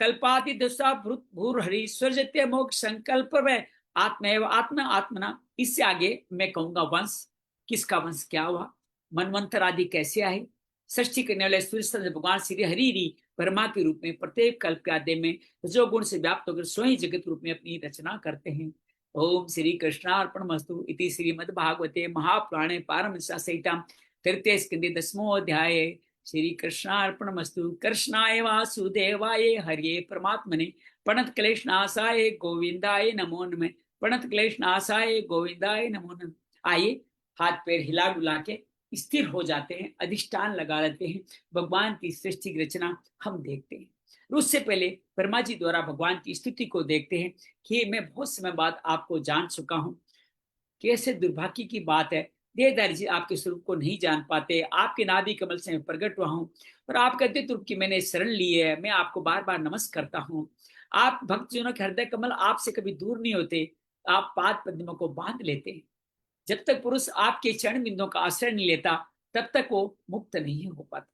कल्पाति दशा भूत भूर हरि स्वर्जत्य मोक्ष संकल्प में आत्मैव आत्मा आत्मना। इससे आगे मैं कहूंगा वंश, किसका वंश क्या हुआ, मनवंतर आदि कैसे आए। सृष्टि करने वाले सूर्य भगवान श्री हरि ब्रह्मा के रूप में प्रत्येक कल्प के आदि में रजोगुण से व्याप्त होकर स्वयं जगत रूप में अपनी रचना करते हैं। ओम श्री कृष्णार्पणमस्तु। इति श्रीमद् भागवते महापुराणे पारमहंस्यां संहितां तृतीय स्कंदे 10वां अध्याय। श्री कृष्णार्पणमस्तु। कृष्णाय वासुदेवाय हरिये परमात्मने प्रणत क्लेशनाशाय गोविंदाय नमो नमः। प्रणत क्लेशनाशाय गोविंदाय नमो नमः। आइए हाथ पैर हिला डुला के स्थिर हो जाते हैं, अधिष्ठान लगा लेते हैं, भगवान की सृष्टि की रचना हम देखते हैं। उससे पहले ब्रह्मा जी द्वारा भगवान की स्तुति को देखते हैं कि मैं बहुत समय बाद आपको जान चुका हूं। कैसे दुर्भाग्य की बात है, देहधारी जी आपके स्वरूप को नहीं जान पाते। आपके नाभि कमल से मैं प्रकट हुआ हूँ और आपके अद्वित रूप की मैंने शरण ली है। मैं आपको बार बार नमस्कार करता हूँ। आप भक्तजनों के हृदय कमल आपसे कभी दूर नहीं होते, आप पाद पद्मों को बांध लेते हैं। जब तक पुरुष आपके चरण बिंदुओं का आश्रय नहीं लेता, तब तक वो मुक्त नहीं हो पाता।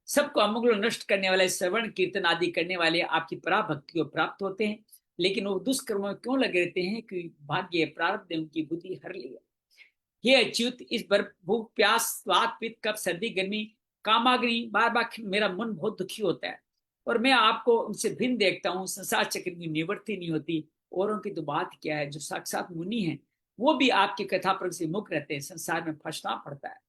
सबको अमंगल नष्ट करने वाले, श्रवण कीर्तन आदि करने वाले आपकी पराभक्ति को प्राप्त होते हैं, लेकिन वो दुष्कर्मों में क्यों लगे रहते हैं कि भाग्य प्रारब्ध ने उनकी बुद्धि हर ली है। हे अच्युत, इस बार भूख प्यास स्वाद पित्त कफ सर्दी गर्मी कामाग्नि बार बार मेरा मन बहुत दुखी होता है और मैं आपको उनसे भिन्न देखता हूँ। संसार चक्र की निवृत्ति नहीं होती। औरों की तो बात क्या है, जो साक्षात मुनि है वो भी आपकी कथा पर से मुक्त रहते हैं, संसार में फंसना पड़ता है।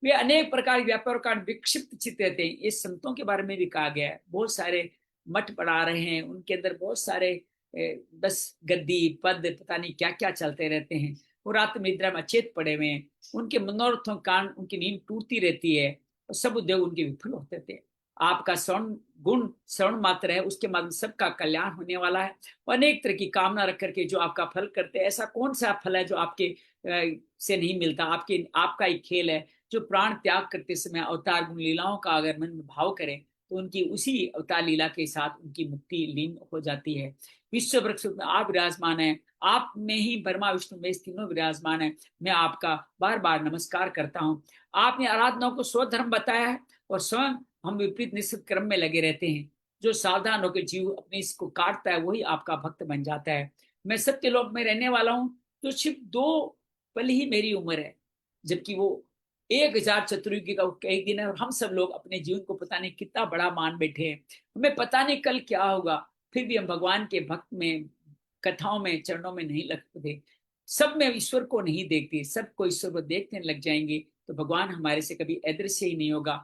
वे अनेक प्रकार के व्यापार कारण विक्षिप्त चित्त रहते हैं। ये संतों के बारे में भी कहा गया है। बहुत सारे मठ पढ़ा रहे हैं, उनके अंदर बहुत सारे बस गद्दी पद पता नहीं क्या क्या चलते रहते हैं। वो रात में निद्रा में अचेत पड़े हुए हैं। उनके मनोरथों के कारण उनकी नींद टूटती रहती है और सब उद्योग उनके विफल होते थे। आपका श्रवण गुण श्रवण मात्र है, उसके माध्यम सबका कल्याण होने वाला है। अनेक तरह की कामना रख करके जो आपका फल करते हैं, ऐसा कौन सा फल है जो आपके से नहीं मिलता। आपके आपका ही खेल है। जो प्राण त्याग करते समय अवतार गुण लीलाओं का अगर मन में भाव करें तो उनकी उसी अवतार लीला के साथ उनकी मुक्ति लीन हो जाती है। विश्व वृक्ष में आप विराजमान है, आप में ही ब्रह्मा विष्णु महेश तीनों विराजमान है। मैं आपका बार बार नमस्कार करता हूँ। आपने आराधनाओं को स्वधर्म बताया है और स्वयं हम विपरीत निश्चित क्रम में लगे रहते हैं। जो सावधान होकर जीव अपने इसको काटता है वही आपका भक्त बन जाता है। मैं सत्य लोक में रहने वाला हूँ, तो सिर्फ 2 पल ही मेरी उम्र है, जबकि वो 1000 चतुर्युगी का एक दिन है। और हम सब लोग अपने जीवन को पता नहीं कितना बड़ा मान बैठे हैं। हमें पता नहीं कल क्या होगा, फिर भी हम भगवान के भक्त में, कथाओं में, चरणों में नहीं लगते। सब में ईश्वर को नहीं देखते, सबको ईश्वर को देखने लग जाएंगे तो भगवान हमारे से कभी अदृश्य ही नहीं होगा।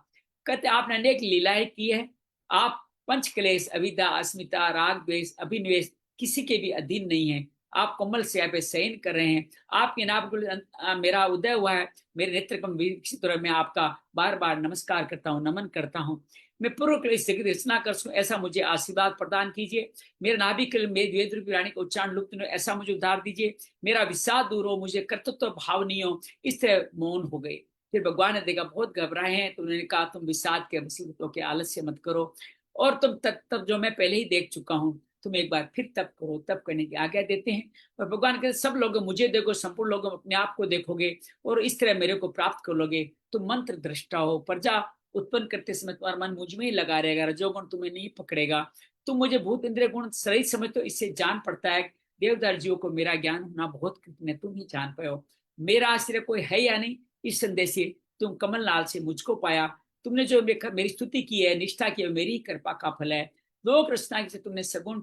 कहते आपने अनेक लीलाएं की है। आप पंच क्लेश अविद्या अस्मिता राग द्वेष अभिनिवेश किसी के भी अधीन नहीं है। आप कमल से यहाँ पे शयन कर रहे हैं। आपके नाम को मेरा उदय हुआ है, मेरे नेत्र कम विकसित हो रहा है। मैं आपका बार बार नमस्कार करता हूँ, नमन करता हूँ। मैं पूर्व क्लेश जगत रचना कर सकूं, ऐसा मुझे आशीर्वाद प्रदान कीजिए। मेरे नाभिक मेरे वेद रूपी वाणी का उच्चारण लुप्त न हो, ऐसा मुझे उद्धार दीजिए। मेरा विषाद दूर हो, मुझे कर्तृत्व भाव नहीं हो। इस तरह मौन हो गए। फिर भगवान ने देखा बहुत घबराए हैं, तो उन्होंने कहा तुम विषाद के वसीलतों के आलस्य मत करो, और तुम तब जो मैं पहले ही देख चुका हूँ, तुम एक बार फिर तब करो। तब करने की आज्ञा देते हैं। और भगवान कहते सब लोग मुझे देखो, संपूर्ण लोग अपने आप को देखोगे और इस तरह मेरे को प्राप्त कर लोगे। तुम मंत्र दृष्टा हो। प्रजा उत्पन्न करते समय तुम्हारा मन मुझ में ही लगा रहेगा, रजोगुण तुम्हें नहीं पकड़ेगा। तुम मुझे भूत इंद्रिय गुण सही समझते हो, इससे जान पड़ता है देवदार जीवों को मेरा ज्ञान होना बहुत कृतज्ञ, तुम ही जान पाए हो मेरा आश्रय कोई है या नहीं। इस संदेश से तुम कमल लाल से मुझको पाया। तुमने जो मेरी स्तुति की है, निष्ठा की है, मेरी कृपा का फल है। लोक रचना से तुमने सगुण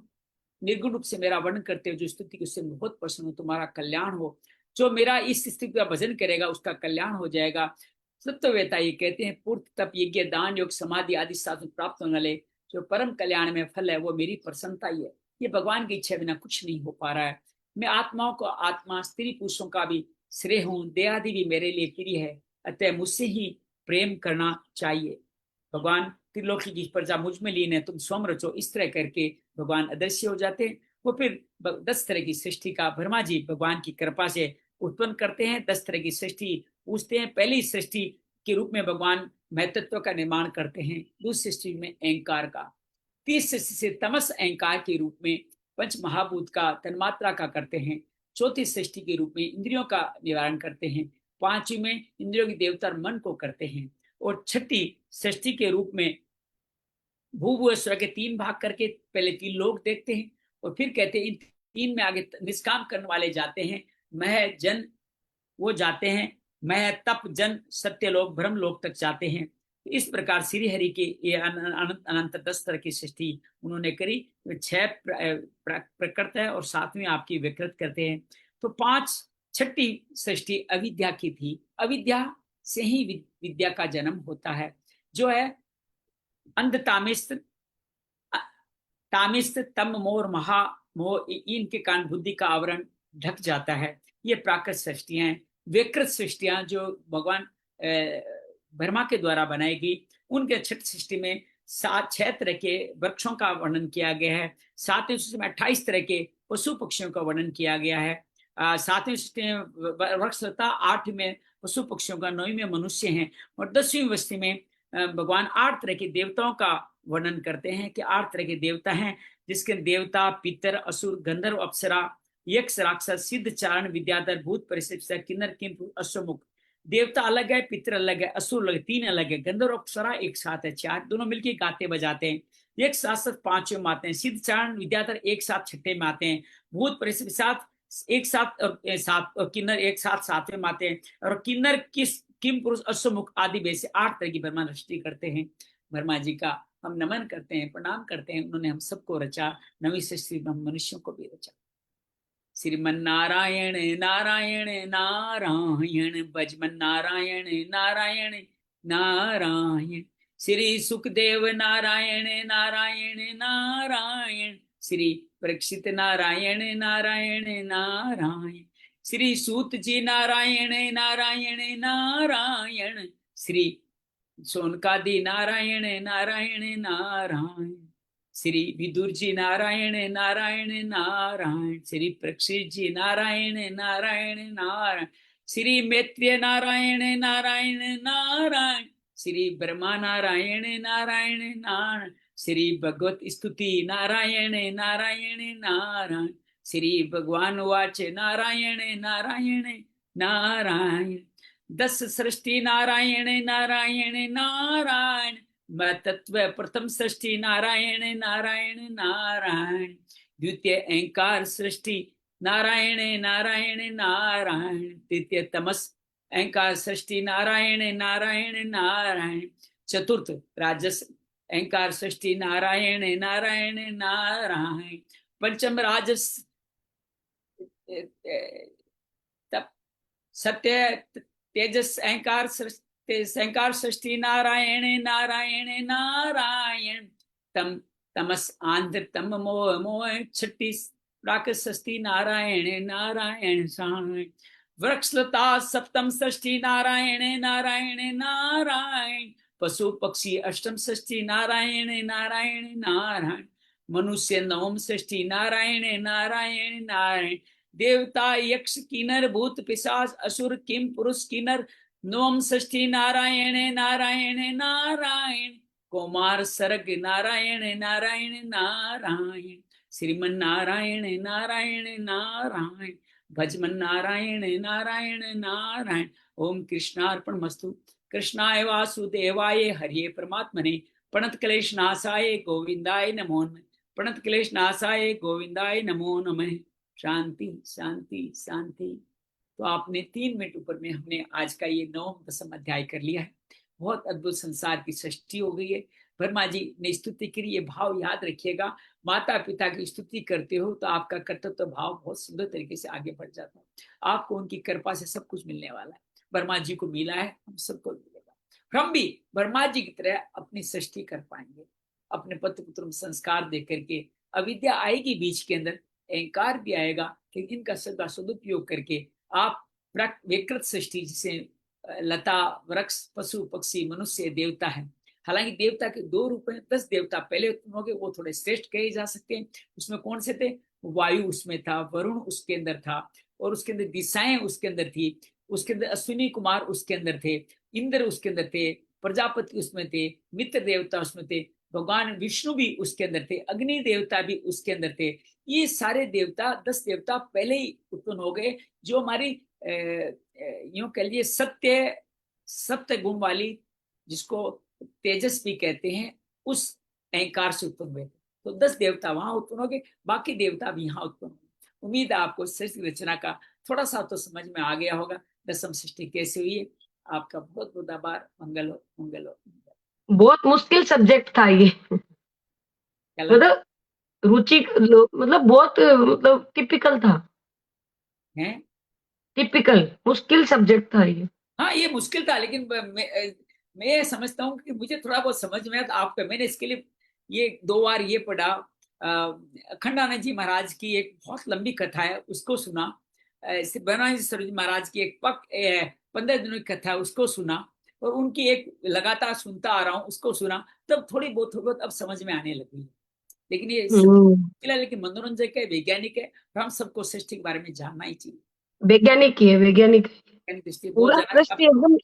निर्गुण रूप से मेरा वर्णन करते हो, जो स्तुति की उससे बहुत प्रसन्न हो, तुम्हारा कल्याण हो। जो मेरा इस स्थिति का भजन करेगा उसका कल्याण हो जाएगा। तत्ववेता ये कहते हैं पूर्त तप यज्ञ दान योग समाधि आदि साधन प्राप्त होने वाले जो परम कल्याण में फल है वो मेरी प्रसन्नता ही है। ये भगवान की इच्छा बिना कुछ नहीं हो पा रहा है। मैं आत्माओं को आत्मा स्त्री पुरुषों का भी श्रेय हूँ, देहादि भी मेरे लिए प्रिय है, अतः मुझसे ही प्रेम करना चाहिए। भगवान त्रिलोकी की प्रजा मुझ में लीन है, तुम स्वयं रचो। इस तरह करके भगवान अदृश्य हो जाते हैं। वो फिर 10 तरह की सृष्टि का ब्रह्मा जी भगवान की कृपा से उत्पन्न करते हैं। 10 तरह की सृष्टि पूछते हैं। पहली सृष्टि के रूप में भगवान महतत्व का निर्माण करते हैं। दूसरी सृष्टि में अहंकार का, तीसरी सृष्टि से तमस अहंकार के रूप में पंच महाभूत का तन्मात्रा का करते हैं। चौथी सृष्टि के रूप में इंद्रियों का निवारण करते हैं। पांचवी में इंद्रियों की देवता मन को करते हैं। और छठी सृष्टि के रूप में भू स्वर के 3 भाग करके पहले 3 लोग देखते हैं और फिर कहते हैं इन 3 में आगे निष्काम करने वाले जाते हैं। मह जन वो जाते हैं, मह तप जन सत्य लोक ब्रह्म लोक तक जाते हैं। इस प्रकार श्री हरि के ये अनंत 10 तरह की सृष्टि उन्होंने करी। 6 प्रकृत है और 7वीं आपकी विकृत करते हैं। तो 5 छठी सृष्टि अविद्या की थी। अविद्या से ही विद्या का जन्म होता है, जो है अंध तामिस्त तामिस्त तम मोर महा मोह, इनके कारण बुद्धि का आवरण ढक जाता है। ये प्राकृत सृष्टियां हैं। विकृत सृष्टियां जो भगवान ब्रह्मा के द्वारा बनाई गई, उनके छठ सृष्टि में 6 तरह के वृक्षों का वर्णन किया गया है। 7वीं सृष्टि में 28 तरह के पशु पक्षियों का वर्णन किया गया है। 7वीं सृष्टि में वृक्ष होता, 8वीं में पशु पक्षियों का, 9वीं में मनुष्य हैं और 10वीं सृष्टि में भगवान 8 तरह के देवताओं का वर्णन करते हैं कि 8 तरह के देवता हैं, जिसके देवता पितर असुर गंधर्व अप्सरा यक्ष राक्षस सिद्ध चारण विद्याधर भूत परिषद किन्नर किंपुर अश्वमुख। देवता अलग है, पितर अलग है, असुर अलग, 3 अलग है, गंधर्व अप्सरा एक साथ है, 4 दोनों मिलकर गाते बजाते हैं। यक्ष शासक 5वें में आते हैं, सिद्ध चारण विद्याधर एक साथ 6ठे में आते हैं, भूत परिषद एक साथ और 7 और किन्नर एक साथ 7वें में आते हैं। और किन्नर किस किम पुरुष अश्वमुख आदि वैसे 8 तरह की ब्रह्मा सृष्टि करते हैं। ब्रह्मा जी का हम नमन करते हैं, प्रणाम करते हैं, उन्होंने हम सबको रचा, नवी सृष्टि में हम मनुष्यों को भी रचा। श्रीमन नारायण नारायण नारायण, भजमन नारायण नारायण नारायण, श्री सुखदेव नारायण नारायण नारायण, श्री परीक्षित नारायण नारायण नारायण, श्री सूत जी नारायण नारायण नारायण, श्री सोनकादि नारायण नारायण नारायण, श्री विदुर जी नारायण नारायण नारायण, श्री परीक्षित जी नारायण नारायण नारायण, श्री मैत्रेय नारायण नारायण नारायण, श्री ब्रह्मा नारायण नारायण नारायण, श्री भगवत स्तुति नारायण नारायण नारायण, श्री भगवान वाच नारायण नारायण नारायण, 10 सृष्टि नारायण नारायण नारायण, तत्व प्रथम सृष्टि नारायण नारायण नारायण, द्वितीय अहंकार सृष्टि नारायण नारायण नारायण, तृतीय तमस अहंकार सृष्टि नारायण नारायण नारायण, चतुर्थ राजस अहंकार सृष्टि नारायण नारायण नारायण, पंचम राजस सत्य तेजस अहंकार सृष्टि नारायण नारायण नारायण, तमस आंध्र तम मोह मोह छठी प्राक सृष्टि नारायण नारायण सायण, वृक्षलता सप्तम सृष्टि नारायण नारायण नारायण, पशु पक्षी अष्टम सृष्टि नारायण नारायण नारायण, मनुष्य नवम सृष्टि नारायण नारायण नारायण, देवता यक्ष किन्नर भूत पिशाच असुर किम पुरुष किन्नर नवम सृष्टि नारायण नारायण नारायण, कुमार सर्ग नारायण नारायण नारायण, श्रीमन नारायण नारायण नारायण, भजमन नारायण नारायण नारायण। ओम कृष्णार्पण मस्तु। कृष्णाय वासुदेवाय हरिये परमात्मने प्रणत क्लेश नाशाय गोविंदाय नमो नमः, प्रणत क्लेश नाशाय गोविंदाय नमो नमः। शांति शांति शांति। तो आपने 3 मिनट ऊपर में हमने आज का ये 9 दशम अध्याय कर लिया है। बहुत अद्भुत संसार की सृष्टि हो गई है। वर्मा जी ने स्तुति की, ये भाव याद रखिएगा, माता पिता की स्तुति करते हो तो आपका कर्तव्य भाव बहुत सुंदर तरीके से आगे बढ़ जाता है। आपको उनकी कृपा से सब कुछ मिलने वाला है। वर्मा जी को मिला है, हम सबको मिलेगा। हम भी वर्मा जी की तरह अपनी सृष्टि कर पाएंगे, अपने पत्र पुत्र संस्कार दे करके। अविद्या आएगी बीच के अंदर, अहंकार भी आएगा, लेकिन इनका सदा सदुपयोग करके आप विकृत सृष्टि जिसे लता वृक्ष पशु पक्षी मनुष्य देवता है। हालांकि देवता के 2 रूप हैं। 10 देवता पहले उत्पन्न हो गए, वो थोड़े श्रेष्ठ कहे जा सकते हैं। उसमें कौन से थे? वायु उसमें था, वरुण उसके अंदर था, और उसके अंदर दिशाएं उसके अंदर थी, उसके अंदर अश्विनी कुमार उसके अंदर थे, इंद्र उसके अंदर थे, प्रजापति उसमें थे, मित्र देवता उसमें थे, भगवान विष्णु भी उसके अंदर थे, अग्नि देवता भी उसके अंदर थे। ये सारे देवता 10 देवता पहले ही उत्पन्न हो गए, जो हमारी यूं कह लीजिए सत्य गुण वाली, जिसको तेजस भी कहते हैं, उस अहंकार से उत्पन्न हुए। तो 10 देवता वहां उत्पन्न हो गए, बाकी देवता भी यहाँ उत्पन्न हुए। उम्मीद है आपको सृष्टि रचना का थोड़ा सा तो समझ में आ गया होगा, दसम सृष्टि कैसे हुई है। आपका बहुत बहुत आभार। मंगल हो, मंगल हो। बहुत मुश्किल सब्जेक्ट था ये, मतलब रुचि मतलब बहुत मतलब टिपिकल था, है। टिपिकल मुश्किल सब्जेक्ट था ये। हाँ, ये मुश्किल था, लेकिन मैं समझता हूँ कि मुझे थोड़ा बहुत समझ में आता। आपका मैंने इसके लिए ये 2 बार ये पढ़ा। अखंडानंद जी महाराज की एक बहुत लंबी कथा है, उसको सुना। बनारस सरोज महाराज की एक 15 दिनों की कथा है, उसको सुना। और उनकी एक लगातार सुनता आ रहा हूँ, उसको सुना। तब थोड़ी बहुत अब समझ में आने लगी। लेकिन ये सब लेकिन मनोरंजक है, वैज्ञानिक है, और हम सबको सृष्टि के बारे में जानना ही चाहिए। वैज्ञानिक ही है, वैज्ञानिक। दृष्टि बहुत पूरा ज्यादा। सृष्टि एकदम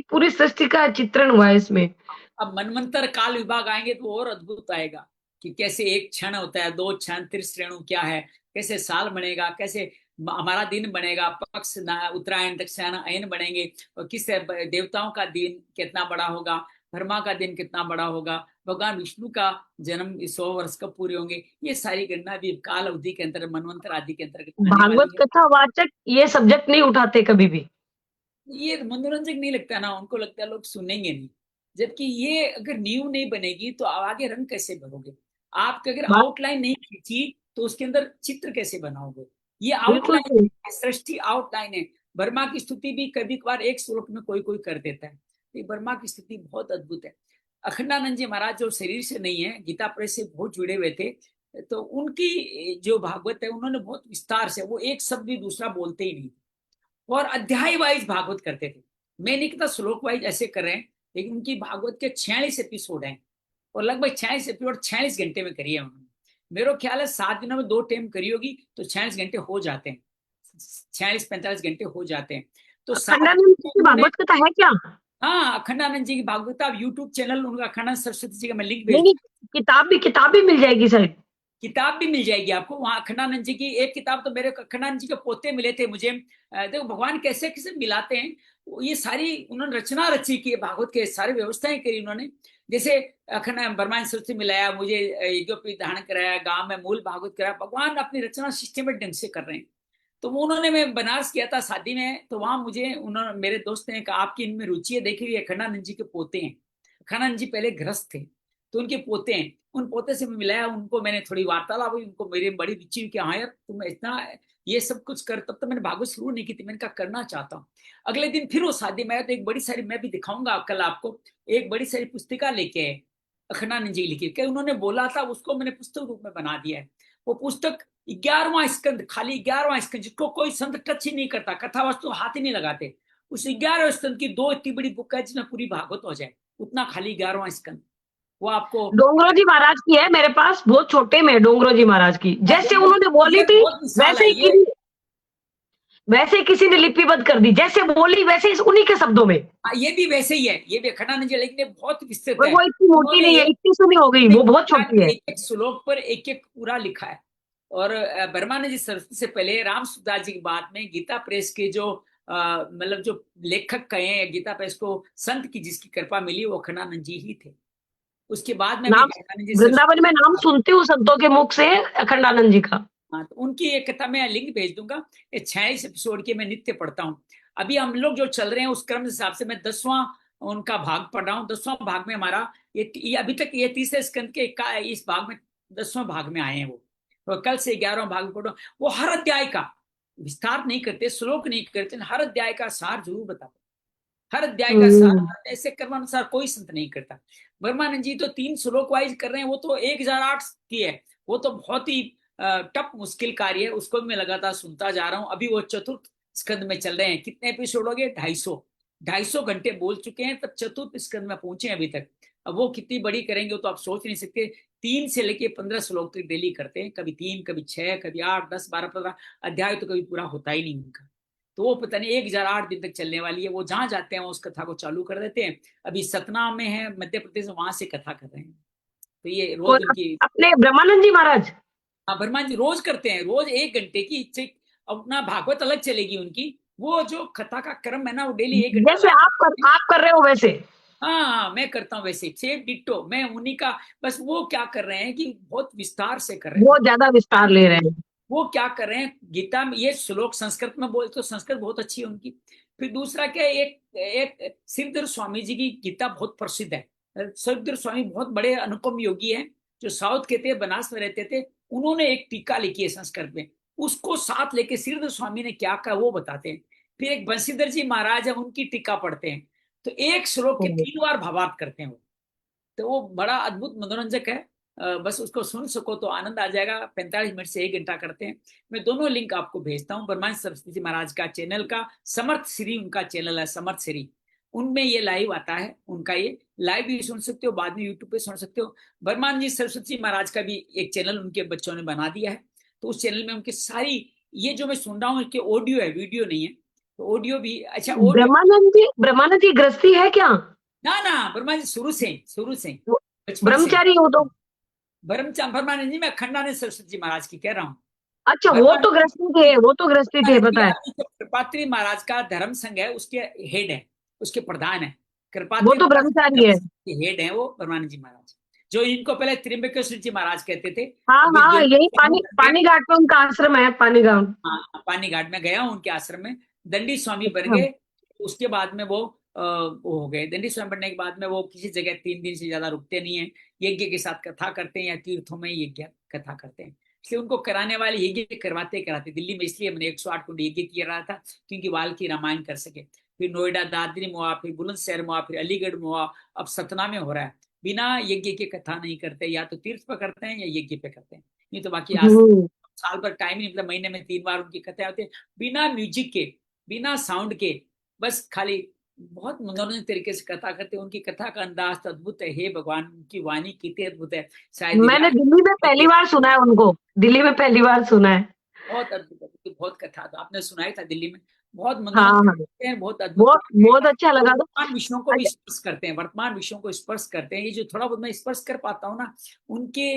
पूरी सृष्टि का चित्रण हुआ है इसमें। अब मनवंतर काल विभाग आएंगे तो और अद्भुत आएगा कि कैसे एक क्षण होता है, 2 क्षण, त्रिश्रेणु क्या है, कैसे साल बनेगा, कैसे हमारा दिन बनेगा, पक्ष उत्तरायण दक्षिणायन अयन बनेंगे, और किस देवताओं का दिन कितना बड़ा होगा, ब्रह्मा का दिन कितना बड़ा होगा, भगवान विष्णु का जन्म 100 वर्ष कब पूरे होंगे। ये सारी गणना भी काल अवधि के अंतर, मनवंतर आदि के अंतर्गत आने भागवत वाली है। कथा वाचक ये सब्जेक्ट नहीं उठाते कभी भी। ये मनोरंजक नहीं लगता ना, उनको लगता है लोग सुनेंगे नहीं, जबकि ये अगर नींव नहीं बनेगी तो आप आगे रंग कैसे भरोगे? आपके अगर बात आउटलाइन नहीं खींची तो उसके अंदर चित्र कैसे बनाओगे? ये बिल्कुल आउटलाइन सही। सृष्टि आउटलाइन है। वर्मा की स्तुति भी कभी कभार एक श्लोक में कोई कोई कर देता है। ये वर्मा की स्तुति बहुत अद्भुत है। अखंडानंद जी महाराज जो शरीर से नहीं है, गीता प्रेस से बहुत जुड़े हुए थे, तो उनकी जो भागवत है उन्होंने बहुत विस्तार से, वो एक शब्द भी दूसरा बोलते ही नहीं, और अध्याय वाइज भागवत करते थे। मैं नहीं कहता श्लोक वाइज ऐसे कर रहे हैं, लेकिन उनकी भागवत के 46 एपिसोड हैं, और लगभग 46 एपिसोड 46 घंटे में करी है उन्होंने। मेरा ख्याल है 7 दिनों में 2 टाइम करी होगी तो 46 घंटे हो जाते हैं, 46-45 घंटे हो जाते हैं। तो 7 खंडानंद जी की उन्होंने, भागवत कथा है क्या? हाँ, अखंडानंद जी की भागवत, आप यूट्यूब चैनल उनका अखंडानंद सरस्वती जी का मैं लिंक नहीं भेज, नहीं, किताब भी मिल जाएगी शायद। किताब भी मिल जाएगी आपको वहां। अखंडानंद जी की एक किताब तो मेरे अखंडानंद जी के पोते मिले थे मुझे। देखो भगवान कैसे कैसे मिलाते हैं। ये सारी उन्होंने रचना रची की भागवत के, सारी व्यवस्थाएं करी उन्होंने। जैसे अखंड ब्रह्मांड सरस्वती मिलाया, मुझे यज्ञोपवीत धारण कराया, गांव में मूल भागवत कराया। भगवान अपनी रचना सिस्टमेटिक ढंग से कर रहे हैं। तो वो उन्होंने, मैं बनारस किया था शादी में, तो वहां मुझे उन्होंने, मेरे दोस्त ने कहा आपकी इनमें रुचि है, देखिए अखंडानंद जी के पोते हैं। अखंडानंद जी पहले गृहस्थ थे, तो उनके पोते हैं। उन पोते से मैं मिलाया, उनको मैंने थोड़ी वार्तालाप हुई, उनको मेरी बड़ी रुचि हुई कि हाँ यार तुम इतना ये सब कुछ कर। तब तो मैंने भागवत शुरू नहीं की थी, मैंने कहा करना चाहता हूँ। अगले दिन फिर वो शादी में आया, तो एक बड़ी सारी, मैं भी दिखाऊंगा कल आपको, एक बड़ी सारी पुस्तिका लेके आए अखंडानंद जी लिखी, कि उन्होंने बोला था उसको मैंने पुस्तक रूप में बना दिया है। वो पुस्तक 11वां स्कंद, खाली 11वां स्कंद, जिसको कोई संत टच ही नहीं करता, कथा वस्तु हाथ ही नहीं लगाते, उस 11वें स्कंद की 2 इतनी बड़ी बुक है जिसमें पूरी भागवत हो जाए, उतना खाली 11वां स्कंद। वो आपको, डोंगरो जी महाराज की है मेरे पास, बहुत छोटे में है डोंगरो जी महाराज की, जैसे उन्होंने बोली ये थी बहुत विशाल वैसे है ही ये। वैसे किसी ने लिपिबद्ध कर दी, जैसे बोली वैसे उन्हीं के शब्दों में। हाँ, ये भी वैसे ही है, ये भी अखंडानंद जी, लेकिन ये बहुत विस्तृत और है। वो इतनी मोटी उन्होंने नहीं है, इतनी सी नहीं हो गई, वो बहुत छोटी है। एक एक श्लोक पर एक एक पूरा लिखा है। और ब्रह्मानंद जी सरस्वती से पहले राम सुखदास जी की बात में गीता प्रेस के जो मतलब जो लेखक कहे हैं गीता प्रेस को, संत की जिसकी कृपा मिली वो अखंडानंद जी ही थे। उसके बाद में भी नाम अखंडानंद जी वृंदावन में नाम सरस्वती, सुनती हूँ संतों के मुख से अखंडानंद जी का। हाँ, तो उनकी एक कथा मैं लिंक भेज दूंगा। ये 46 एपिसोड की मैं नित्य पढ़ता हूँ। अभी हम लोग जो चल रहे हैं उस क्रम के हिसाब से मैं 10वां उनका भाग पढ़ रहा हूँ। 10वां भाग में हमारा ये अभी तक ये तीसरे स्कंद के इस भाग में 10वां भाग में आए हैं वो। तो कल से 11वां भाग पढ़ो। वो हर अध्याय का विस्तार नहीं करते, श्लोक नहीं करते, हर अध्याय का सार जरूर बताते। हर अध्याय का हम्म। सार ऐसे कर्मानुसार कोई संत नहीं करता। ब्रह्मानंद जी तो 3 श्लोक वाइज कर रहे हैं, वो तो 1008 की है। वो तो बहुत ही टफ मुश्किल कार्य है, उसको भी मैं लगातार सुनता जा रहा हूँ। अभी वो चतुर्थ स्कंद में चल रहे हैं। कितने एपिसोड हो गए? 250 घंटे बोल चुके हैं, तब चतुर्थ स्कंद में पहुंचे अभी तक। अब वो कितनी बड़ी करेंगे तो आप सोच नहीं सकते। 3 से लेके 15 श्लोक तक डेली करते हैं, कभी 3, कभी 6, कभी 8, 10, 12, 15 अध्याय तो कभी पूरा होता ही नहीं उनका। तो वो पता नहीं 1008 दिन तक चलने वाली है। वो जहां जाते हैं वो उस कथा को चालू कर देते हैं। अभी सतना में है, मध्य प्रदेश, वहां से कथा कर रहे हैं। तो ये कौन रोज उनकी, अपने ब्रह्मानंद जी महाराज? हाँ, ब्रह्मांड जी रोज करते हैं, रोज 1 घंटे की अपना भागवत अलग चलेगी उनकी। वो जो कथा का क्रम है ना, वो डेली 1 घंटा जैसे लाइन। आप कर रहे हो वैसे? हाँ हाँ, मैं करता हूँ वैसे, सेम डिट्टो मैं उन्हीं का। बस वो क्या कर रहे हैं कि बहुत विस्तार से कर रहे हैं। बहुत ज्यादा विस्तार ले रहे हैं। वो क्या कर रहे हैं, गीता में ये श्लोक संस्कृत में बोल, तो संस्कृत बहुत अच्छी है उनकी। फिर दूसरा क्या है, एक एक सिद्धर स्वामी जी की गीता बहुत प्रसिद्ध है। सिद्धर स्वामी बहुत बड़े अनुपम योगी हैं, जो साउथ के थे, बनारस में रहते थे। उन्होंने एक टीका लिखी है संस्कृत में, उसको साथ लेके सिद्धर स्वामी ने क्या कहा वो बताते हैं। फिर एक बंशीधर जी महाराज है, उनकी टीका पढ़ते हैं। तो एक श्लोक के 3 बार भावार्थ करते हैं वो। तो वो बड़ा अद्भुत मनोरंजक है। बस उसको सुन सको तो आनंद आ जाएगा। 45 मिनट से 1 घंटा करते हैं। मैं दोनों लिंक आपको भेजता हूँ, ब्रह्मांड सरस्वती महाराज का चैनल का, समर्थ श्री उनका चैनल है, समर्थ श्री, उनमें ये लाइव आता है। उनका ये लाइव भी सुन सकते हो, बाद में यूट्यूब पे सुन सकते हो। ब्रह्मांड जी सरस्वती महाराज का भी एक चैनल उनके बच्चों ने बना दिया है, तो उस चैनल में उनकी सारी, ये जो मैं सुन रहा हूँ इसके ऑडियो है, वीडियो नहीं है। तो ऑडियो भी अच्छा, ऑडियो। ब्रह्मानंद जी गृहस्थी है क्या? ना ना, ब्रह्मांड जी शुरू से वो बचपन से। ब्रह्मचारी हो तो? ब्रह्मानंद जी, मैं अखंडानंद सरस्वती जी महाराज की कह रहा हूँ। अच्छा, वो तो गृहस्थी थे, ब्रह्मानंद जी पता है। अभी जो कृपात्री महाराज का धर्म संघ है उसके हेड है, उसके प्रधान है। वो कृपात्री तो महाराज ब्रह्मचारी धर्म है। संघ के हेड है वो ब्रह्मानंद जी महाराज, जो इनको पहले त्रिम्बकेश्वर जी महाराज कहते थे। हाँ अभी हाँ, यही जैन पानी घाट में उनका आश्रम है, पानी घाट। हाँ, पानी घाट में गया हूँ उनके आश्रम में, दंडी स्वामी बन अच्छा। गए। उसके बाद में वो वो हो गए। दंडी स्वयं पढ़ने के बाद में वो किसी जगह 3 दिन से ज्यादा रुकते नहीं है, यज्ञ के साथ कथा करते हैं या तीर्थों में यज्ञ कथा करते हैं। इसलिए उनको कराने वाले यज्ञ करवाते कराते दिल्ली में, इसलिए मैंने 108 कुंड यज्ञ किया रहा था क्योंकि वाल्मीकि रामायण कर सके। फिर नोएडा दादरी में हुआ, फिर बुलंदशहर में हुआ, फिर अलीगढ़ में हुआ, अब सतना में हो रहा है। बिना यज्ञ की कथा नहीं करते, या तो तीर्थ पे करते हैं या यज्ञ पे करते हैं, नहीं तो बाकी आज हम्म। साल भर टाइम नहीं, मतलब महीने में 3 बार उनकी कथाएं होती है, बिना म्यूजिक के, बिना साउंड के, बस खाली बहुत मनोरंजन तरीके से कथा करते हैं। उनकी कथा का अंदाज तो अद्भुत है, हे भगवान उनकी वाणी कितनी अद्भुत है। शायद मैंने दिल्ली में पहली बार सुना है उनको, दिल्ली में पहली बार सुना है। बहुत अद्भुत अद्भुत, बहुत कथा तो आपने सुनाई था दिल्ली में, बहुत हाँ मनोरंजन हाँ, करते हैं, बहुत अद्भुत बहुत करते हैं। बहुत अच्छा और लगा था। वर्तमान विषयों को भी अच्छा, स्पर्श करते हैं, वर्तमान विषयों को स्पर्श करते हैं। ये जो थोड़ा बहुत मैं स्पर्श कर पाता हूँ ना, उनके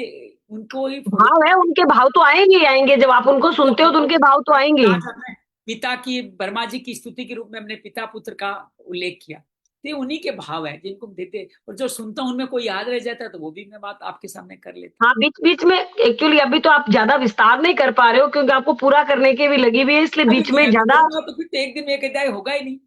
उनको ही फॉलो। भाव है, उनके भाव तो आएंगे ही आएंगे, जब आप उनको सुनते हो तो उनके भाव तो आएंगे ही। आज हमने पिता की, ब्रह्मा जी की स्तुति के रूप में हमने पिता पुत्र का उल्लेख किया, तो ये उन्हीं के भाव है जिनको हम देते, और जो सुनता हूं उनमें कोई याद रह जाता है तो वो भी मैं बात आपके सामने कर लेता हाँ, बीच बीच में एक्चुअली अभी तो आप ज्यादा विस्तार नहीं कर पा रहे हो क्योंकि आपको पूरा करने की भी लगी हुई है, इसलिए हूँ। बीच अभी में मैं ज्यादा। करूंगा तो फिर तो एक दिन में एक अध्याय होगा ही नहीं,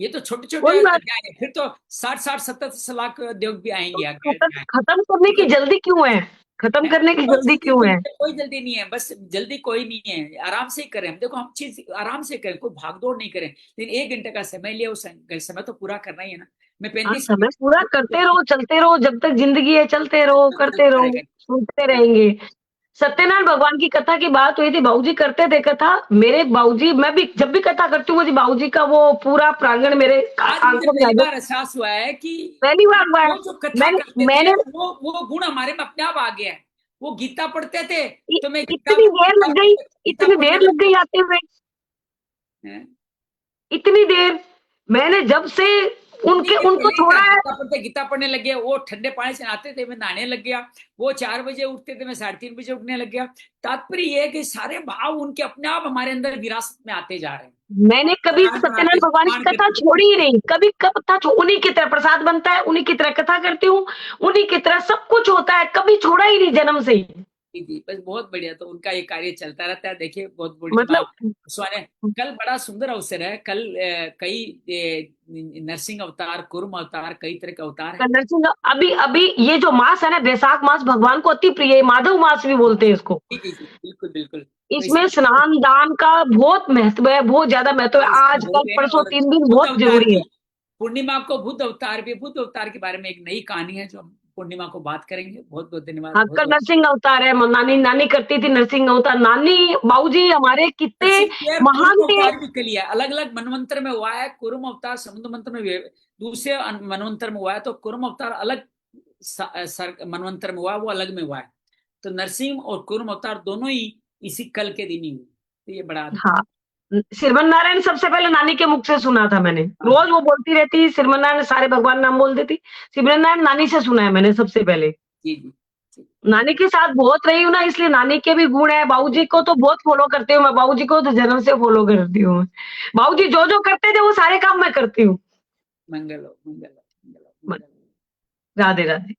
ये तो छोटे छोटे कोई बात, अध्याय है, फिर तो 60-60-70 लाख अध्याय भी आएंगे आगे खत्म अध्याय। खत्म करने की जल्दी क्यों है? खत्म है? करने की कोई जल्दी जल्दी क्यों नहीं है? है, कोई जल्दी नहीं है, बस जल्दी कोई नहीं है, आराम से ही करें। हम देखो, हम चीज आराम से करें, कोई भागदौड़ नहीं करें, लेकिन 1 घंटे का समय लिया, उस समय तो पूरा करना ही है ना। मैं हाँ, 35 समय पूरा करते रहो, चलते रहो, जब तक जिंदगी है चलते रहो, करते चलता रहो, रहेगा। सुनते रहेंगे। सत्यनारायण भगवान की कथा की बात हुई थी, बाबूजी करते थे कथा। मेरे बाबूजी, मैं भी जब भी कथा करती हूँ मुझे बाबूजी का वो पूरा प्रांगण मेरे आज मुझे आंखों में आ पहली जाता। बार एहसास हुआ है कि पहली बार हुआ है। वो जो कथा मैंने करते थे, मैंने वो गुण हमारे में अपने आप आ गया है। वो गीता पढ़ते थे इ- तो मैं गीता इतनी देर लग गई, गीता इतनी पढ़ने देर लग लगता गई आते हुए, है। इतनी देर। मैंने जब से नहीं, उनके ये उनको पहले ही था, छोड़ा है। गीता पढ़ने लग गया, वो ठंडे पानी से नहाते थे, मैं नहाने लग गया। वो 4 बजे उठते थे, मैं 3:30 बजे उठने लग गया। तात्पर्य ये है कि सारे भाव उनके अपने आप हमारे अंदर विरासत में आते जा रहे हैं। मैंने कभी रामायण सत्यनारायण पढ़ाते, भगवान की रामायण कथा करते छोड़ी ही नहीं, कभी कथा उन्हीं की तरह प्रसाद बनता है, उन्हीं की तरह कथा करती हूँ, उन्हीं की तरह सब कुछ होता है, कभी छोड़ा ही नहीं जन्म से ही। जी, बस बहुत बढ़िया, तो उनका ये कार्य चलता रहता है। देखिए, बहुत बड़ी माँ मतलब स्वाने, कल बड़ा सुंदर अवसर है, कल कई नरसिंह अवतार, कुर्म अवतार, कई तरह के अवतार है। नरसिंह, अभी अभी ये जो मास है ना, वैशाख मास भगवान को अति प्रिय है, माधव मास भी बोलते हैं इसको। जी जी जी, बिल्कुल बिल्कुल। तो इसमें इसमें स्नान दान का बहुत महत्व है, बहुत ज्यादा महत्व है, इसमें आज कल भोग है, परसों और 3 दिन बुद्ध बहुत अवतार जरूरी है। की पूर्णिमा को बुद्ध अवतार भी, बुद्ध अवतार के बारे में एक नई कहानी है जो हम पूर्णिमा को बात करेंगे। बहुत बहुत धन्यवाद, हाँ, बहुत कल बहुत। नरसिंह अवतार है, नानी नानी करती थी नरसिंह अवतार, नानी बाबूजी हमारे कितने नरसिंह की है, महान कुर्म थे। अवतार भी कल है, अलग अलग मनवंतर में हुआ है। कुर्म अवतार समुद्र मंत्र में दूसरे मनवंतर में हुआ है, तो कुर्म अवतार अलग मनवंतर में हुआ, वो अलग में हुआ है। तो नरसिंह और कुर्म अवतार दोनों ही इसी कल के दिन ही हुए, तो ये बड़ा अद्भुत। हाँ, श्रीमन नारायण सबसे पहले नानी के मुख से सुना था मैंने, हाँ हाँ, रोज वो बोलती रहती श्रीमन नारायण, सारे भगवान नाम बोल देती। श्रीमन नारायण नानी से सुना है मैंने सबसे पहले। जी जी जी। नानी के साथ बहुत रही हूँ ना, इसलिए नानी के भी गुण है। बाबूजी को तो बहुत फॉलो करती हूँ मैं, बाबूजी को तो जन्म से फॉलो करती हूँ। बाबूजी जो जो करते थे वो सारे काम मैं करती हूँ। मंगल हो, मंगल हो, मंगल हो, मंगल हो। राधे राधे।